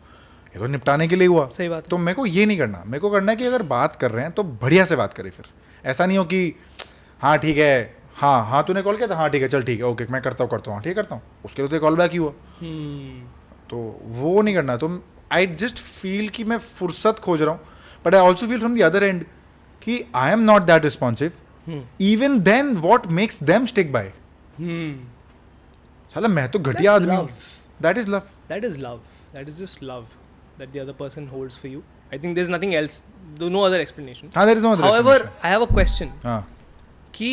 ये तो निपटाने के लिए हुआ. सही बात है. तो मेरे को ये नहीं करना. मेरे को करना है कि अगर बात कर रहे हैं तो बढ़िया से बात करें. फिर ऐसा नहीं हो कि हाँ ठीक है, हाँ तूने कॉल किया था, हाँ ठीक है चल ठीक है ओके मैं करता हूँ हाँ ठीक है करता हूँ. उसके तो कॉल बैक ही हुआ. तो वो नहीं करना. तो आई जस्ट फील कि मैं फुर्सत खोज रहा हूँ. But I also feel from the other end कि I am not that responsive. Even then what makes them stick by. साला मैं तो घटिया आदमी हूँ. That is love. That is love. That is just love that the other person holds for you. I think there's nothing else. No other explanation. हाँ, there is no other However, explanation. I have a question. हाँ. कि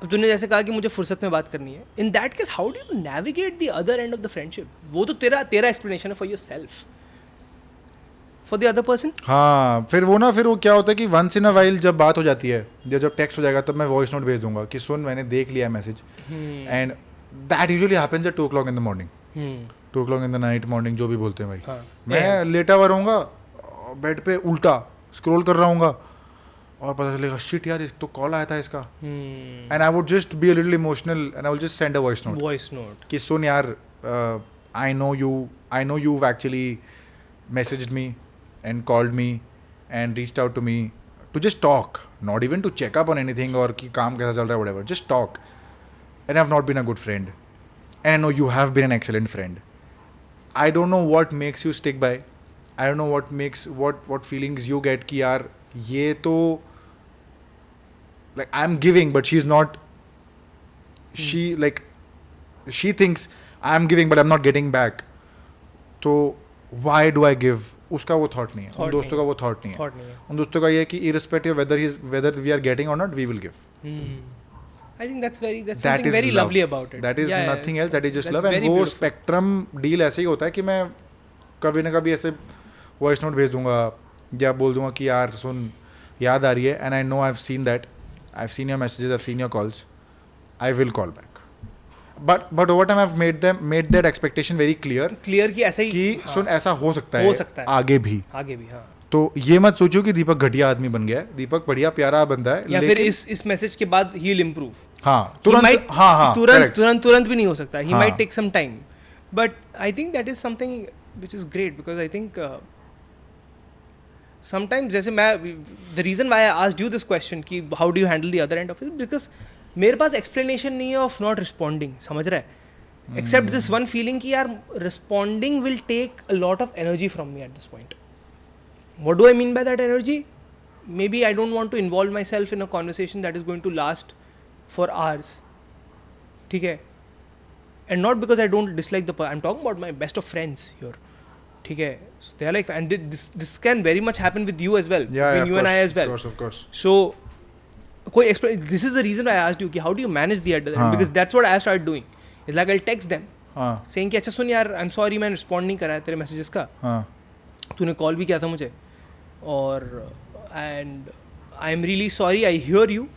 अब तूने जैसे कहा कि मुझे फुर्सत में बात करनी है. In that case, how do you navigate the other end of the friendship? वो तो तेरा explanation है for yourself. For the other person? हाँ फिर वो क्या होता है कि वंस इन अ वाइल जब बात हो जाती है या जब टेक्स्ट हो जाएगा तब मैं वॉइस नोट भेज दूंगा कि सुन मैंने देख लिया message. And that usually happens at 2 o'clock in the morning. 2 o'clock in the night, morning जो भी बोलते हैं भाई. हाँ. मैं लेटा हुआ रहूँगा बेड पे उल्टा स्क्रॉल कर रहा हूँगा और पता चलेगा शिट यार तो कॉल आया था इसका. And I would just be a little emotional and I will just send a voice note. Voice note. कि सुन यार I know you actually messaged me and called me and reached out to me to just talk, not even to check up on anything or कि काम कैसा चल रहा है whatever, just talk. And I've not been a good friend and I know you have been an excellent friend. I don't know what makes you stick by. I don't know what feelings you get कि यार ये तो like I'm giving but she's not, she thinks I'm giving but I'm not getting back. तो why do I give? उसका वो thought नहीं है. उन दोस्तों का वो थॉट नहीं है. उन दोस्तों का ये है कि irrespective whether we are getting or not we will give. I think that's something very lovely about it. That is nothing else. That is just that's love. And very वो beautiful. spectrum deal ऐसे ही होता है कि मैं कभी ना कभी ऐसे वॉइस नोट भेज दूंगा या बोल दूंगा कि यार सुन याद आ रही है and I know I've seen that. I've seen your messages. I've seen your calls. I will call back. But over time I've made that expectation very clear कि ऐसा ही कि सुन ऐसा हो सकता है आगे भी. हाँ. तो ये मत सोचो कि दीपक घटिया आदमी बन गया है. दीपक बढ़िया प्यारा बंदा है. या फिर इस मैसेज के बाद ही विल इम्प्रूव. हाँ तुरंत भी नहीं हो सकता. He might take some time. But I think that is something which is great because I think sometimes जैसे मैं the reason why I asked you this question कि how do you handle the other end of it because मेरे पास explanation नहीं है of not responding. समझ रहा है? एक्सेप्ट दिस वन फीलिंग कि यार responding will take a lot of energy from me at this point. What do I mean by that energy? Maybe I don't want to involve myself in a conversation that is going to last for hours. ठीक है? And not because I don't dislike the person. I'm talking about my best of friends here. ठीक है? So they are like, and this can very much happen with you as well. Between you and I as well. Of course. So, this is the reason why I asked you कि how do you manage the other end? Because that's what I have started doing. It's like I'll text them. Saying कि अच्छा सुन यार, I'm sorry मैं respond नहीं कर रहा है तेरे messages का. तूने कॉल भी किया था मुझे और and I am really sorry. I hear you,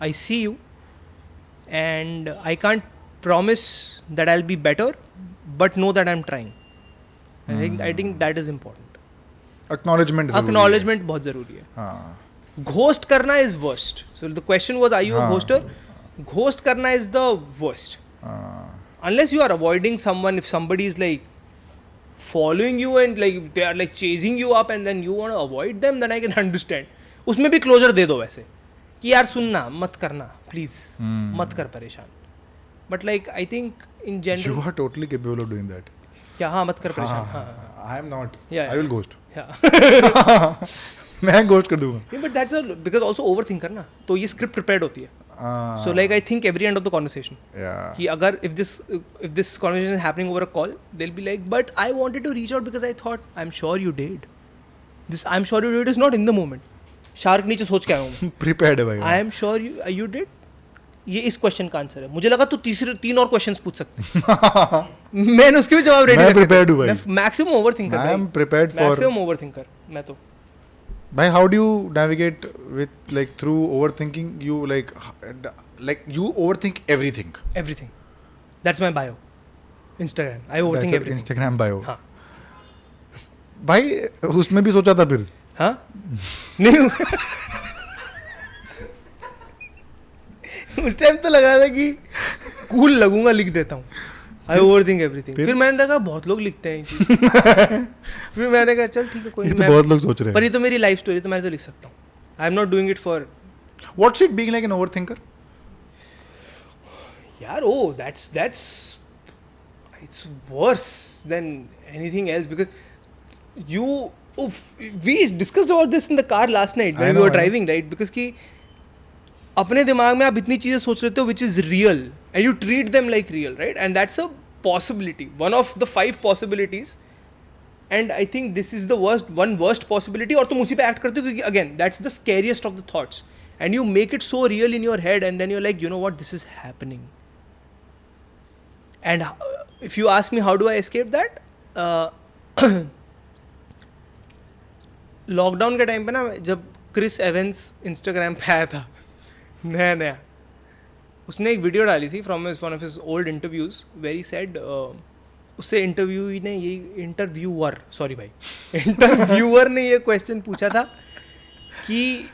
I see you and I can't promise that I will be better but know that I am trying. I think that is important. Acknowledgement बहुत ज़रूरी है. Ghost करना is worst. So the question was are you a ghoster? Ghost करना is the worst. Unless you are avoiding someone, if somebody is like following you and like they are like chasing you up and then you want to avoid them, then I can understand. उसमें भी closure दे दो वैसे कि यार सुनना मत करना please, मत कर परेशान. But like I think in general you are totally capable of doing that. क्या? हाँ मत कर परेशान. I am not. Yeah, I will ghost. मैं घोस्ट कर दूंगा. But that's because also over think करना तो ये स्क्रिप्ट प्रिपेयर्ड होती है. So like I think every end of the conversation. Yeah. कि अगर if this conversation is happening over a call, they'll be like, but I wanted to reach out because I thought I'm sure you did. This I'm sure you did is not in the moment. Shark नीचे सोच के आया हूँ. Prepared है भाई. I am sure you did. ये इस question का आंसर है. मुझे लगा तू तीन और क्वेश्चंस पूछ सकते हैं. मैंने उसके भी जवाब रेडी मैं prepared हूँ भाई. Maximum overthinker. I am prepared for. Maximum overthinker मैं तो. Bhai, how do you navigate with like through overthinking? You like you overthink everything. Everything. That's my bio. Instagram. I overthink That's your everything. Instagram bio. हाँ. भाई उसमें भी सोचा था फिर. हाँ? नहीं. उस टाइम तो लग रहा था कि कूल लगूंगा, लिख देता हूँ. I overthink everything. फिर मैंने देखा बहुत लोग लिखते हैं. फिर मैंने कहा चल ठीक है कोई ये नहीं. तो बहुत लोग सोच रहे हैं. पर ये तो मेरी लाइफ स्टोरी, तो मैं तो लिख सकता हूँ. आई am not doing it for. What's it being like an overthinker? यार that's it's worse than anything else because we discussed about this in the car last night when we were driving, right? Because कि अपने दिमाग में आप इतनी चीजें सोच रहे हो which is real and you treat them like real, right? And that's a possibility, one of the 5 possibilities, and I think this is the worst possibility. और तुम उसी पे act करते हो क्योंकि again that's the scariest of the thoughts and you make it so real in your head and then you're like, you know what, this is happening. And if you ask me how do I escape that, lockdown के time पे ना, जब Chris Evans Instagram पे आया था नया, उसने एक वीडियो डाली थी from one of his old interviews very he said, उससे इंटरव्यूअर ने ये क्वेश्चन पूछा था कि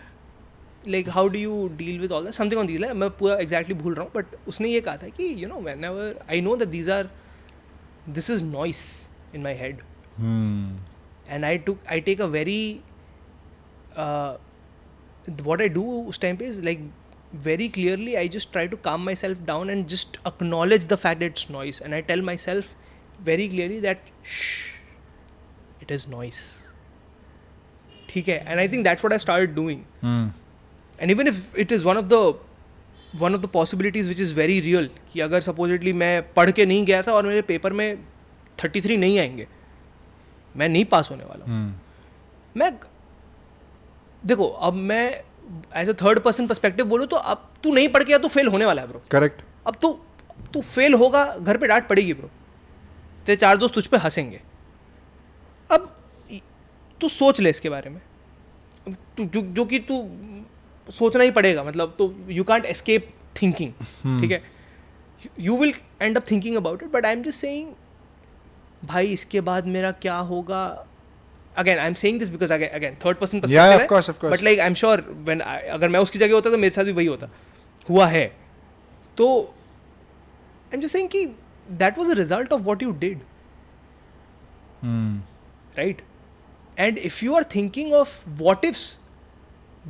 like how do you deal with all that, something on these like. मैं पूरा एग्जैक्टली भूल रहा हूँ, बट उसने ये कहा था कि you know whenever I know that this is noise in my head and I take a very what I do उस time पे is like very clearly I just try to calm myself down and just acknowledge the fact that it's noise, and I tell myself very clearly that shh, it is noise. ठीक है, and I think that's what I started doing. And even if it is one of the possibilities which is very real, कि अगर supposedly मैं पढ़ के नहीं गया था और मेरे पेपर में 33 नहीं आएंगे, मैं नहीं पास होने वाला हूँ. मैं देखो, अब मैं as a third person perspective बोलूँ तो अब तू नहीं पढ़ के या तो फेल होने वाला है ब्रो. करेक्ट. अब तू फेल होगा, घर पे डांट पड़ेगी ब्रो, तेरे 4 दोस्त तुझ पे हंसेंगे. अब तू सोच ले इसके बारे में, जो कि तू सोचना ही पड़ेगा, मतलब तो यू कांट एस्केप थिंकिंग. ठीक है, you will and up thinking about it, but I am just saying भाई इसके बाद मेरा क्या होगा. Again, I'm saying this because again third person perspective. Yeah, of course. But like I'm sure when अगर मैं उसकी जगह होता तो मेरे साथ भी वही होता, हुआ है. तो I'm just saying कि that was a result of what you did. Right? And if you are thinking of what ifs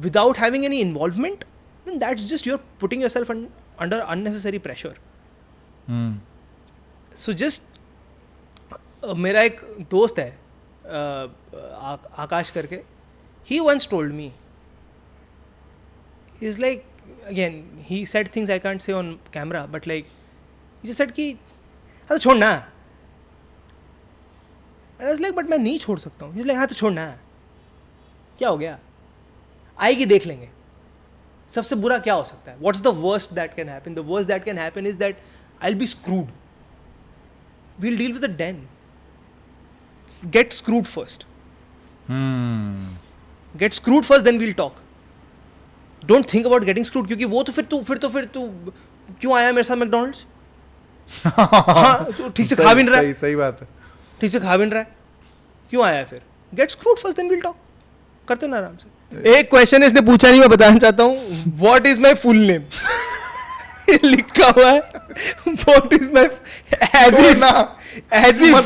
without having any involvement, then that's just you're putting yourself under unnecessary pressure. So just मेरा एक दोस्त है आकाश करके, he once told me, he's like, again he said things I can't say on camera, but like he just said कि हाँ तो छोड़ना. and I was like but मैं नहीं छोड़ सकता हूँ. he's like हाँ तो छोड़ना, क्या हो गया, आएगी देख लेंगे, सबसे बुरा क्या हो सकता है, what's the worst that can happen? The worst that can happen is that I'll be screwed. We'll deal with it then. Get screwed first. Get screwed first, then we'll talk. Don't think about getting screwed, क्योंकि वो तो फिर तू क्यों आया मेरे साथ McDonald's. हाँ, तो ठीक से खा भी नहीं रहा है. सही बात है. ठीक से खा भी नहीं रहा है, क्यों आया है फिर. Get screwed first, then we'll talk. करते ना आराम से. एक क्वेश्चन इसने पूछा नहीं, मैं बताना चाहता हूँ. What is my full name? लिखा हुआ है. What is my as if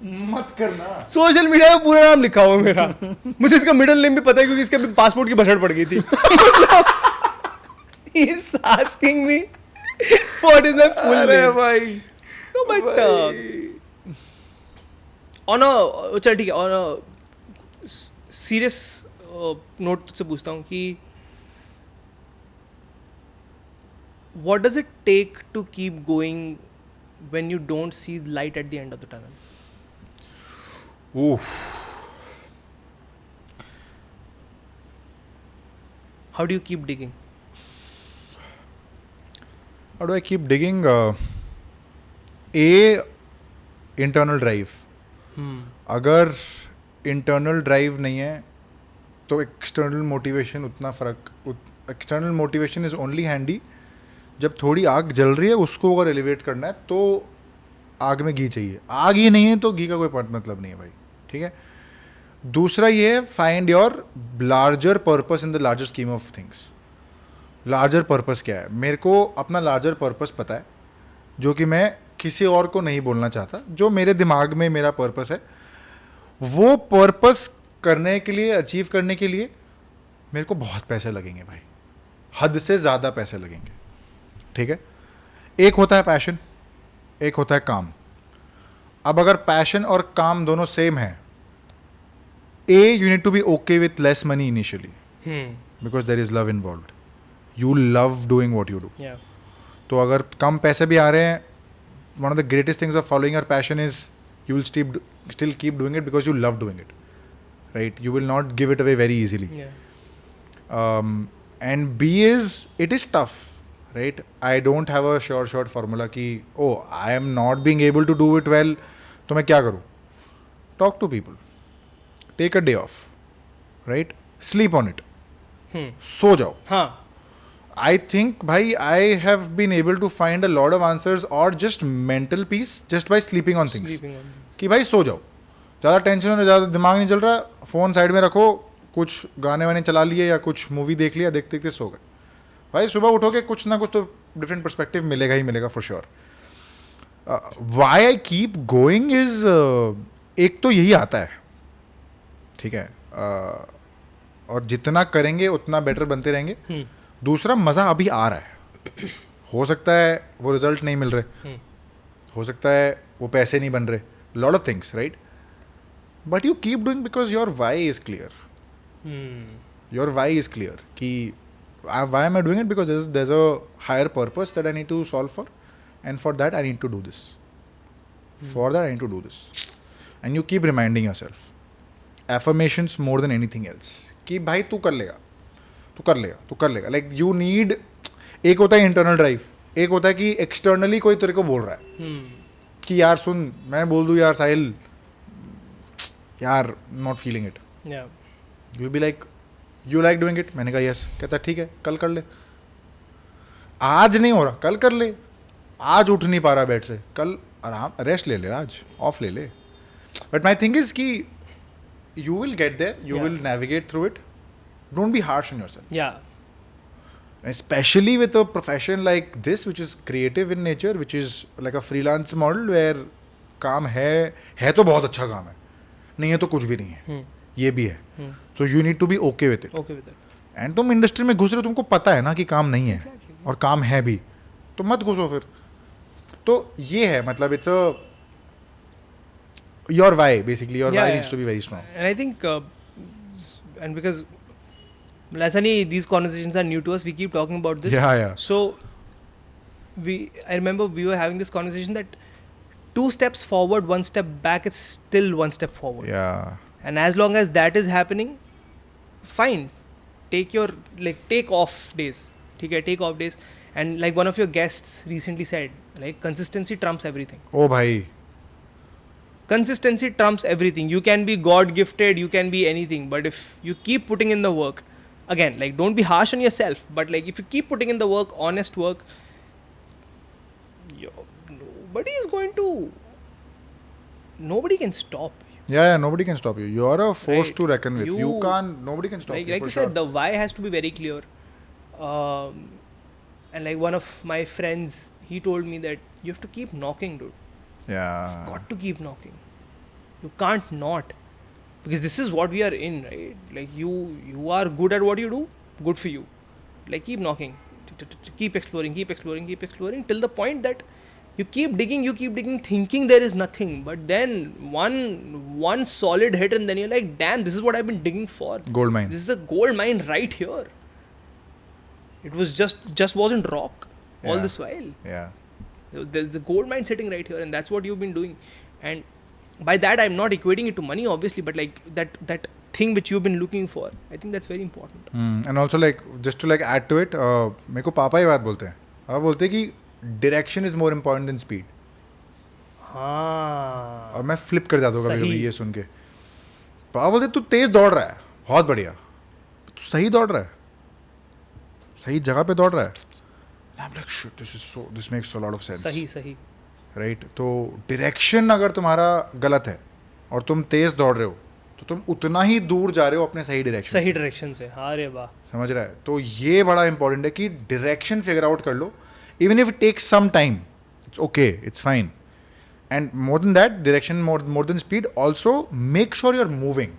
मत करना. सोशल मीडिया में पूरा नाम लिखा हुआ मेरा. मुझे इसका मिडिल नेम भी पता है क्योंकि इसके पासपोर्ट की भसड़ पड़ गई थी. He is asking me what is my full name. अरे भाई. No, but on a चल ठीक है, on a serious note तुझसे पूछता हूँ कि what does it take to keep going when you don't see light at the end of the tunnel? Oof. How do you keep digging? How do I keep digging? Internal drive. अगर internal drive नहीं है तो external motivation उतना external motivation is only handy जब थोड़ी आग जल रही है, उसको अगर एलिवेट करना है तो आग में घी चाहिए. आग ही नहीं है तो घी का कोई मतलब नहीं है भाई. ठीक है. दूसरा ये है, find your larger purpose in the larger scheme of things. Larger purpose क्या है? मेरे को अपना लार्जर पर्पस पता है, जो कि मैं किसी और को नहीं बोलना चाहता. जो मेरे दिमाग में मेरा पर्पस है, वो पर्पस करने के लिए, अचीव करने के लिए मेरे को बहुत पैसे लगेंगे भाई, हद से ज़्यादा पैसे लगेंगे. ठीक है. एक होता है पैशन, एक होता है काम. अब अगर पैशन और काम दोनों सेम है, you need to be okay with less money initially because there is love involved. You love doing what you do. तो अगर कम पैसे भी आ रहे हैं, one of the greatest things of following your passion is you will still keep doing it because you love doing it, right? You will not give it away very easily. And B is, it is tough, right? I don't have a sure formula ki I am not being able to do it well, तो मैं क्या करूँ? Talk to people, take a day off, right? Sleep on it, सो जाओ. हाँ. I think bhai, I have been able to find a lot of answers or just mental peace just by sleeping on things. कि भाई सो जाओ, ज़्यादा tension हो, ज़्यादा दिमाग नहीं चल रहा, फ़ोन साइड में रखो, कुछ गाने वाने चला लिए या कुछ मूवी देख लिया, देखते देखते सो गए भाई. सुबह उठोगे कुछ ना कुछ तो डिफरेंट पर्सपेक्टिव मिलेगा ही मिलेगा for sure. Why I keep going is, एक तो यही आता है, ठीक है, और जितना करेंगे उतना बेटर बनते रहेंगे. दूसरा, मज़ा अभी आ रहा है. हो सकता है वो रिजल्ट नहीं मिल रहे, हो सकता है वो पैसे नहीं बन रहे, lot of things, right? But you keep doing because your why is clear. Your why is clear कि why am I doing it because there is a higher purpose that I need to solve for, and for that I need to do this, for that I need to do this. And you keep reminding yourself, affirmations more than anything else, कि भाई तू कर लेगा, तू कर लेगा, तू कर लेगा. लाइक यू नीड, एक होता है इंटरनल ड्राइव, एक होता है कि एक्सटर्नली कोई तेरे को बोल रहा है कि यार सुन, मैं बोल दूँ यार साहिल, यार not feeling it, you be like, you like doing it. मैंने कहा यस. कहता ठीक है, कल कर ले. आज नहीं हो रहा, कल कर ले. आज उठ नहीं पा रहा बेड से, कल आराम रेस्ट ले ले, आज ऑफ ले ले. बट माई थिंग इज कि you will get there, you will navigate through it. Don't be harsh on yourself. Yeah. Especially with a profession like this, which is creative in nature, which is like a freelance model where काम है तो बहुत अच्छा काम है, नहीं है तो कुछ भी नहीं है, ये भी है. So you need to be okay with it. Okay with it. And तुम इंडस्ट्री में घुस रहे हो, तुमको पता है ना कि काम नहीं है, Exactly. और काम है भी, तो मत घुसो फिर. तो ये है, मतलब it's a your why, basically your why needs to be very strong. And I think and because Lasani, these conversations are new to us, we keep talking about this. Yeah. So I remember we were having this conversation that 2 steps forward, 1 step back is still 1 step forward. Yeah. And as long as that is happening, fine, take off days. Okay, take off days. And like one of your guests recently said, like consistency trumps everything. Oh bhai, consistency trumps everything. You can be God gifted, you can be anything, but if you keep putting in the work, again, like don't be harsh on yourself, but like if you keep putting in the work, honest work, nobody can stop you. Yeah, nobody can stop you. You are a force to reckon with. Nobody can stop you. Like you said, the why has to be very clear. And like one of my friends, he told me that you have to keep knocking, dude. Yeah. You've got to keep knocking. You can't not, because this is what we are in, right? Like you are good at what you do, good for you. Like keep knocking, keep exploring till the point that you keep digging, thinking there is nothing, but then one solid hit, and then you're like, damn, this is what I've been digging for. Gold mine. This is a gold mine right here. It was just wasn't rock all this while. Yeah. There's a gold mine sitting right here, and that's what you've been doing. And by that, I'm not equating it to money, obviously, but like that thing which you've been looking for. I think that's very important. And also like just to like add to it, मेरे को पापा ही बात बोलते हैं. पापा बोलते हैं कि direction is more important than speed. हाँ. और मैं फ्लिप कर जाता हूँ कभी सही. कभी ये सुन के. पापा बोलते तू तेज दौड़ रहा है, बहुत बढ़िया. तू सही दौड़ रहा है, सही जगह पे दौड़ रहा है. I'm like shit, this makes a lot of sense. सही. राइट. तो डायरेक्शन अगर तुम्हारा गलत है और तुम तेज दौड़ रहे हो तो तुम उतना ही दूर जा रहे हो अपने सही डायरेक्शन से. अरे वाह. समझ रहा है. तो ये बड़ा इंपॉर्टेंट है कि डायरेक्शन फिगर आउट कर लो. Even if it takes some time, it's okay, it's fine. And more than that, direction more than speed, also make sure you are moving.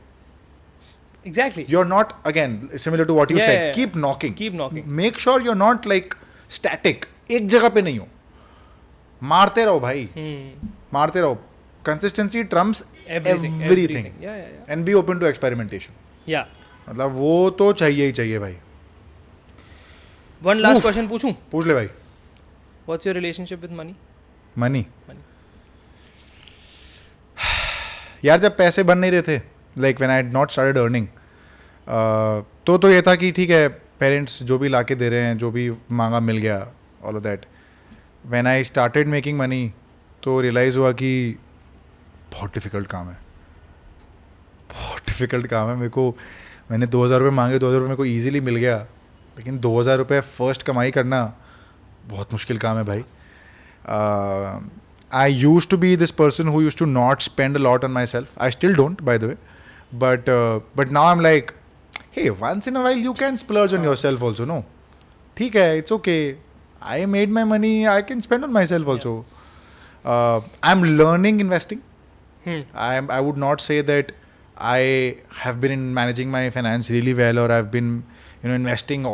Exactly. You are not, again similar to what you said, Yeah. Keep knocking. Keep knocking. Make sure you are not like static, एक जगह पे नहीं हो. मारते रहो भाई, मारते रहो. Consistency trumps everything. Yeah. And be open to experimentation. Yeah. मतलब वो तो चाहिए ही चाहिए भाई. One last Oof. question पूछूं? पूछ ले भाई. What's your relationship with money? Money. यार जब पैसे बन नहीं रहे थे, like when I had not started earning, तो ये था कि ठीक है पेरेंट्स जो भी ला के दे रहे हैं, जो भी मांगा मिल गया, all of that. When I started making money तो रियलाइज़ हुआ कि बहुत डिफ़िकल्ट काम है, बहुत डिफ़िकल्ट काम है. मेरे को, मैंने 2,000 रुपये मांगे, 2,000 रुपये मेरे को ईजिली मिल गया, लेकिन 2,000 रुपये फर्स्ट कमाई करना बहुत मुश्किल काम है भाई. I used to be this person who used to not spend a lot on myself. I still don't, by the way. But now I'm like, hey, once in a while you can splurge on yourself also, no? ठीक है, it's okay. I made my money, I can spend on myself also. I'm learning investing. I would not say that I have been in managing my finance really well, or I've been, investing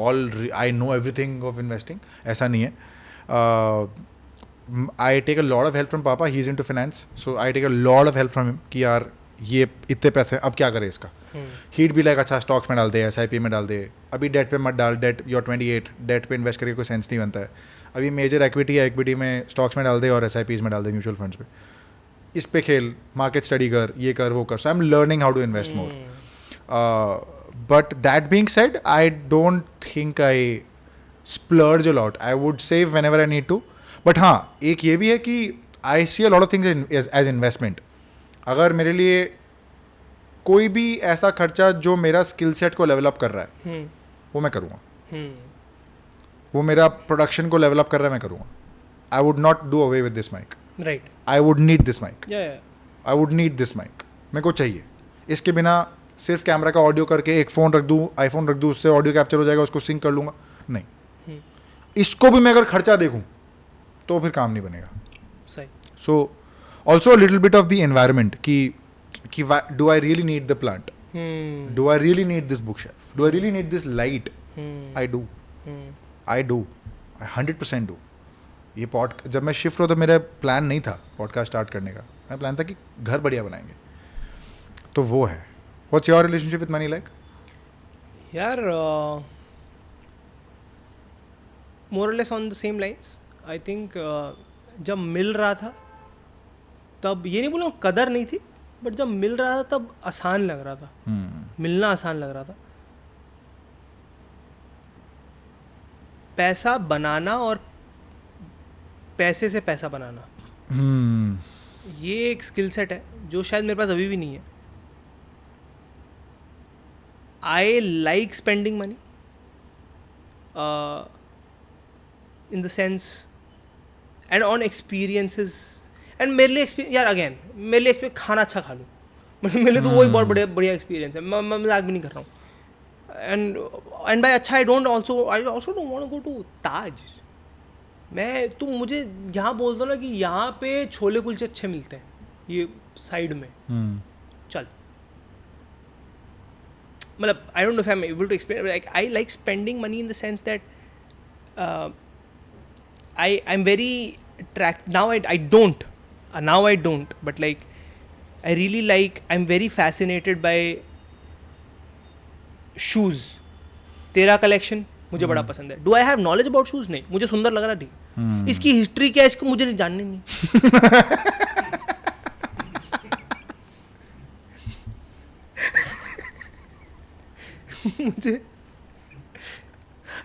I know everything of investing. ऐसा नहीं है. I take a lot of help from Papa. He's into finance, so I take a lot of help from him. कि यार ये इतने पैसे हैं, अब क्या करें इसका. He'd be like, अच्छा स्टॉक्स में डाल दे, SIP में डाल दे, अभी डेट पे मत डाल, डेट you're 28, डेट पे इन्वेस्ट करके कोई सेंस नहीं बनता है. अभी मेजर एक्विटी है, एक्विटी में स्टॉक्स में डाल दे और SIPs में डाल दे, म्यूचुअल फंड्स पे. इस पे खेल, मार्केट स्टडी कर, ये कर, वो कर. So I am learning how to invest more. But that being said, I don't think I splurge a lot. I would save whenever I need to. But हाँ, एक ये भी है कि I see a lot of things as investment. अगर मेरे लिए कोई भी ऐसा खर्चा जो मेरा स्किल सेट को लेवल अप कर रहा है, वो मैं करूँगा. वो मेरा प्रोडक्शन को लेवल अप कर रहा है, मैं करूँगा. I would not do away with this mic. Right. I would need this mic. Yeah. I would need this mic. मेरे को चाहिए. इसके बिना सिर्फ कैमरा का ऑडियो करके एक फ़ोन रख दूँ, आईफोन रख दूँ, उससे ऑडियो कैप्चर हो जाएगा, उसको सिंक कर लूँगा, नहीं. इसको भी मैं अगर खर्चा देखूँ तो फिर काम नहीं बनेगा. सही. So also little bit of the environment कि do I really need the plant, do I really need this bookshelf, do I really need this light. I do, I 100% do. ये जब मैं शिफ्ट हुआ तो मेरा plan नहीं था podcast start करने का. मेरा प्लान था कि घर बढ़िया बनाएंगे. तो वो है. What's your relationship with money like? यार मोर और less on the same lines. I think जब मिल रहा था तब, ये नहीं बोलूँ कदर नहीं थी, बट जब मिल रहा था तब आसान लग रहा था. मिलना आसान लग रहा था. पैसा बनाना और पैसे से पैसा बनाना, ये एक स्किल सेट है जो शायद मेरे पास अभी भी नहीं है. आई like spending money in the sense and on experiences, and मेरे लिए यार अगेन मेरे लिए खाना अच्छा खा लूँ, मेरे लिए तो वही बहुत बढ़िया एक्सपीरियंस है. मैं मजाक भी नहीं कर रहा हूँ. एंड बाय अच्छा, I also don't want to go to Taj. तुम मुझे यहाँ बोल दो ना कि यहाँ पे छोले कुलचे अच्छे मिलते हैं ये साइड में, चल. मतलब I don't know if I am able to explain. Like I like spending money in the sense that I'm very attracted now. I don't, but like I really like, I'm very fascinated by shoes. तेरा collection मुझे बड़ा पसंद है. Do I have knowledge about shoes? नहीं, मुझे सुंदर लग रहा नहीं. इसकी हिस्ट्री क्या है इसको मुझे नहीं जाननी नहीं.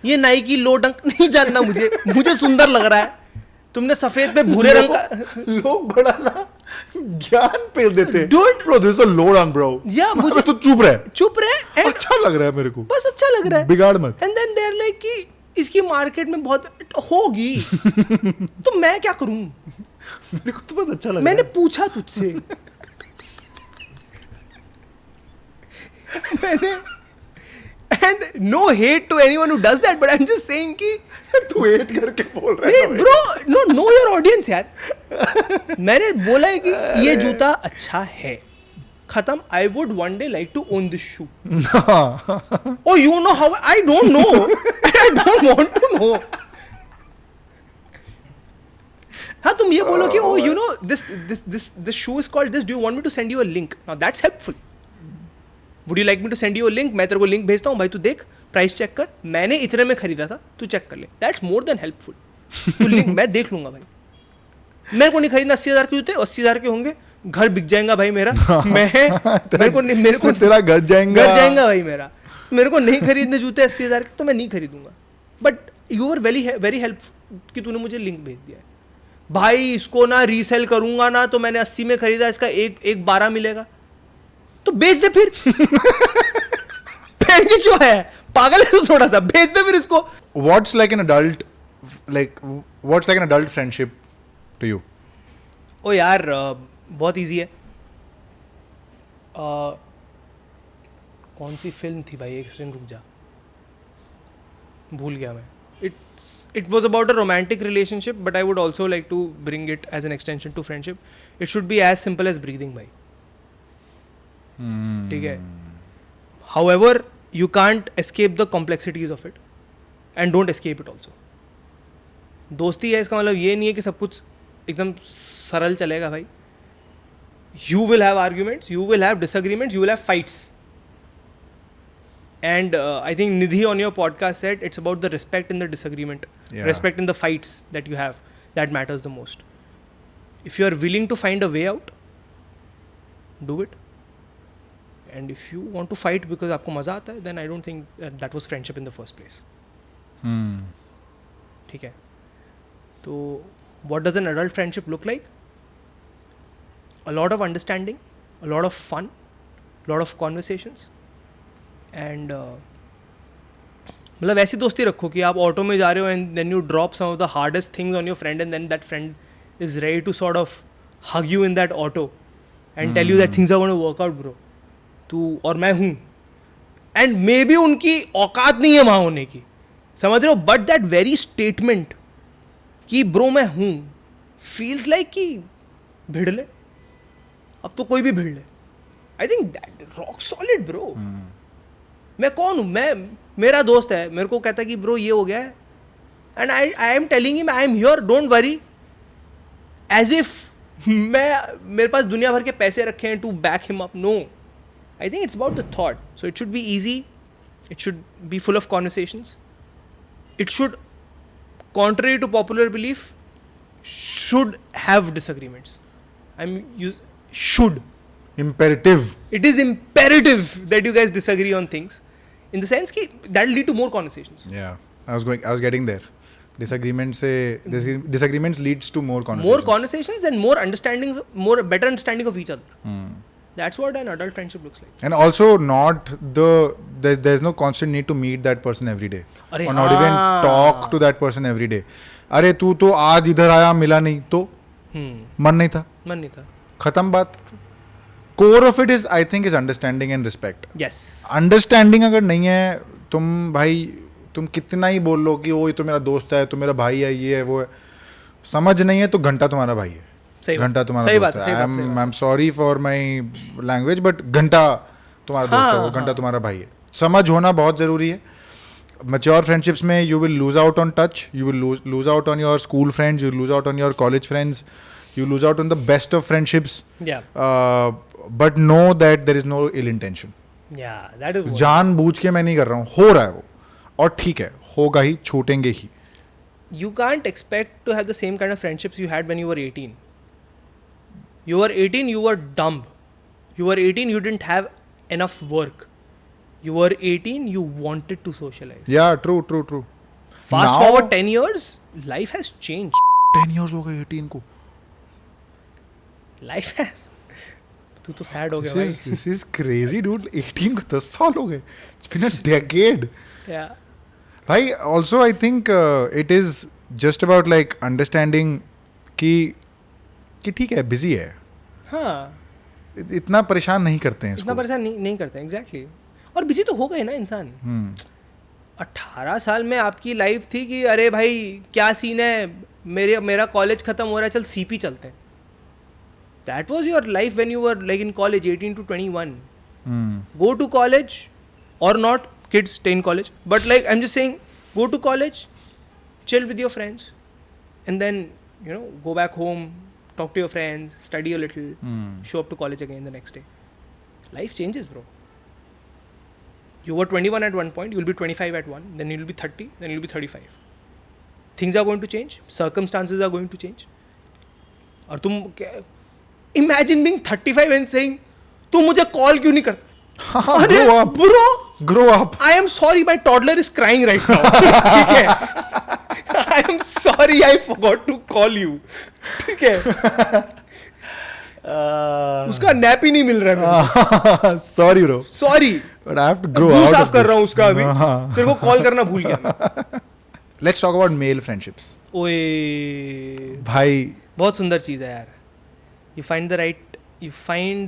ये नाइकी लो डंक नहीं जानना मुझे सुंदर लग रहा है, तुमने सफेद पे भूरे रंग का लोग बड़ा ना ज्ञान पेल देते हैं। Dude. Bro, this is a load on, bro. Yeah, मुझे तो चुप रहे। and अच्छा लग रहा है मेरे को, बस अच्छा लग रहा है, बिगाड़ मत। एंड देन देयर लाइक कि इसकी मार्केट में बहुत होगी तो मैं क्या करूं, मेरे को तो बस अच्छा लग मैंने रहा पूछा तुझसे मैंने, and no hate to anyone who does that, but I am just saying कि है। तू हेट करके बोल रहा नहीं है ब्रो, नो योर ऑडियंस यार। मैंने बोला है कि ये जूता अच्छा है, खत्म। I would one day like to own this shoe. Oh, you know how? I don't know. I don't want to know. हाँ, तुम ये बोलो कि oh, you know, this shoe is called this. Do you want me to send you a link? Now that's helpful. Would you like me to send you a link? मैं तेरे को link भेजता हूँ भाई, तू देख, प्राइस चेक कर, मैंने इतने में खरीदा था, तू चेक कर ले। That's more than helpful. तू लिंक मैं देख लूंगा भाई। मेरे को नहीं खरीदना 80,000 के जूते, 80,000 के होंगे, घर बिक जाएगा भाई मेरा। मेरे को तेरा घर जाएगा भाई मेरे को नहीं खरीदने जूते 80,000 के, तो मैं नहीं खरीदूंगा। But you are very helpful कि तूने मुझे लिंक भेज दिया है भाई। इसको ना रीसेल करूंगा ना, तो मैंने 80 में खरीदा, इसका एक 12 मिलेगा, तो बेच दे फिर। पहन के क्यों है, पागल है तो थोड़ा सा, बेच दे फिर इसको। What's like an adult friendship to you? ओ यार बहुत इजी है। कौन सी फिल्म थी भाई, एक सेकंड रुक जा, भूल गया मैं। It was about a romantic relationship, but I would also like to bring it as an extension to friendship. It should be as simple as breathing भाई, ठीक है। However, you can't escape the complexities of it, and don't escape it also. दोस्ती है, इसका मतलब ये नहीं है कि सब कुछ एकदम सरल चलेगा भाई। You will have arguments, you will have disagreements, you will have fights. And I think Nidhi on your podcast said it's about the respect in the disagreement, respect in the fights that you have, that matters the most. If you are willing to find a way out, do it. And if you want to fight because आपको मज़ा आता है, then I don't think that was friendship in the first place. ठीक है। तो what does an adult friendship look like? A lot of understanding, a lot of fun, a lot of conversations, and मतलब ऐसी दोस्ती रखो कि आप auto में जा रहे हो and then you drop some of the hardest things on your friend, and then that friend is ready to sort of hug you in that auto and tell you that things are going to work out, bro. तू और मैं हूँ, and maybe उनकी औकात नहीं है वहाँ होने की, समझ रहे हो, but that very statement कि ब्रो मैं हूँ feels like कि भिड़ ले, अब तो कोई भी भिड़ ले। आई think that rock solid bro. मैं कौन हूँ, मेरा दोस्त है, मेरे को कहता है कि ब्रो ये हो गया है, and I am telling him I am here, don't worry, as if मेरे पास दुनिया भर के पैसे रखे हैं to back him up. No, I think it's about the thought. So it should be easy, it should be full of conversations, it should, contrary to popular belief, should have disagreements. Should. Imperative. It is imperative that you guys disagree on things, in the sense कि that will lead to more conversations. Yeah, I was getting there. Disagreements leads to more conversations. More conversations and more understandings, better understanding of each other. That's what an adult friendship looks like. And also there's no constant need to meet that person every day. Or not even talk to that person every day. अरे तू तो आज इधर आया, मिला नहीं तो मन नहीं था, खत्म बात। Core of it is, I think, is understanding and respect. Yes. Understanding अगर नहीं है, तुम भाई तुम कितना ही बोल लो कि वो ये तो मेरा दोस्त है, तो मेरा भाई है, ये है वो है, समझ नहीं है तो घंटा तुम्हारा भाई है, घंटा तुम्हारा दोस्त है। I am sorry for my language, but घंटा तुम्हारा दोस्त है, वो घंटा तुम्हारा भाई है। समझ होना बहुत ज़रूरी है। Mature friendships में you will lose out on touch, you will lose out on your school friends, you will lose out on your college friends, you lose out on the best of friendships. Yeah. But know that there is no ill intention. Yeah, that is. जानबूझ के मैं नहीं कर रहा हूँ, हो रहा है वो, और ठीक है, होगा ही, छूटेंगे ही। You can't expect to have the same kind of friendships you had when you were 18. You were 18, you were dumb. You were 18, you didn't have enough work. You were 18, you wanted to socialize. Yeah, true. Fast Now- forward 10 years, life has changed. 10 years हो गए 18 को. Life has. तू तो sad हो गया भाई. This is crazy, dude. 18 को 10 साल हो गए. It's been a decade. Yeah. भाई, also I think it is just about like understanding कि ठीक है, busy है. हाँ. इतना परेशान नहीं करते हैं इतना इसको. परेशान नहीं करते एग्जैक्टली. और बिजी तो हो गए ना इंसान. 18 साल में आपकी लाइफ थी कि अरे भाई क्या सीन है, मेरा कॉलेज खत्म हो रहा है, चल सीपी चलते हैं. That was your life when you were like in college 18 to 21. Go to college or not, kids stay in college, but like I'm just saying, go to college, chill with your friends, and then go back home, talk to your friends, study a little, show up to college again the next day. Life changes, bro. You were 21 at one point, you'll be 25 at one, then you'll be 30, then you'll be 35. Things are going to change, circumstances are going to change. और तुम imagine being 35 and saying तू मुझे call क्यों नहीं करता. Grow up. Bro, Grow up. I am sorry, my toddler is crying right now. ठीक है. I am sorry, I forgot to call you. ठीक है. उसका नैप ही नहीं मिल रहा है. Sorry bro. Sorry. But I have to grow मुंह out साफ of कर रहा हूँ this. उसका अभी. हाँ. तेरे को कॉल करना भूल गया. Let's talk about male friendships. ओए भाई, बहुत सुंदर चीज़ है यार. You find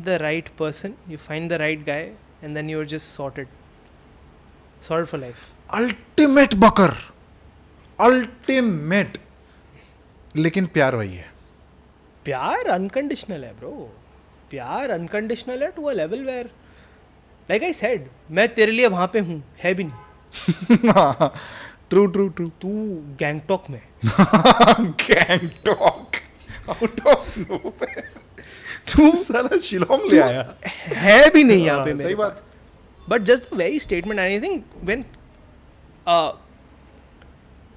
the right person, you find the right guy, and then you're just sorted for life. ultimate Bakr. Ultimate. लेकिन प्यार वही है. प्यार अनकंडीशनल है ब्रो. प्यार अनकंडीशनल है to a level where like I said, मैं तेरे लिए वहाँ पे हूँ, है भी नहीं. True. तू गैंगटॉक में. Gangtok. Out of nowhere. तू साला शिलोंग ले आया. है भी नहीं यहाँ पे हाँ, मेरे सही बात. But just the very statement and I think when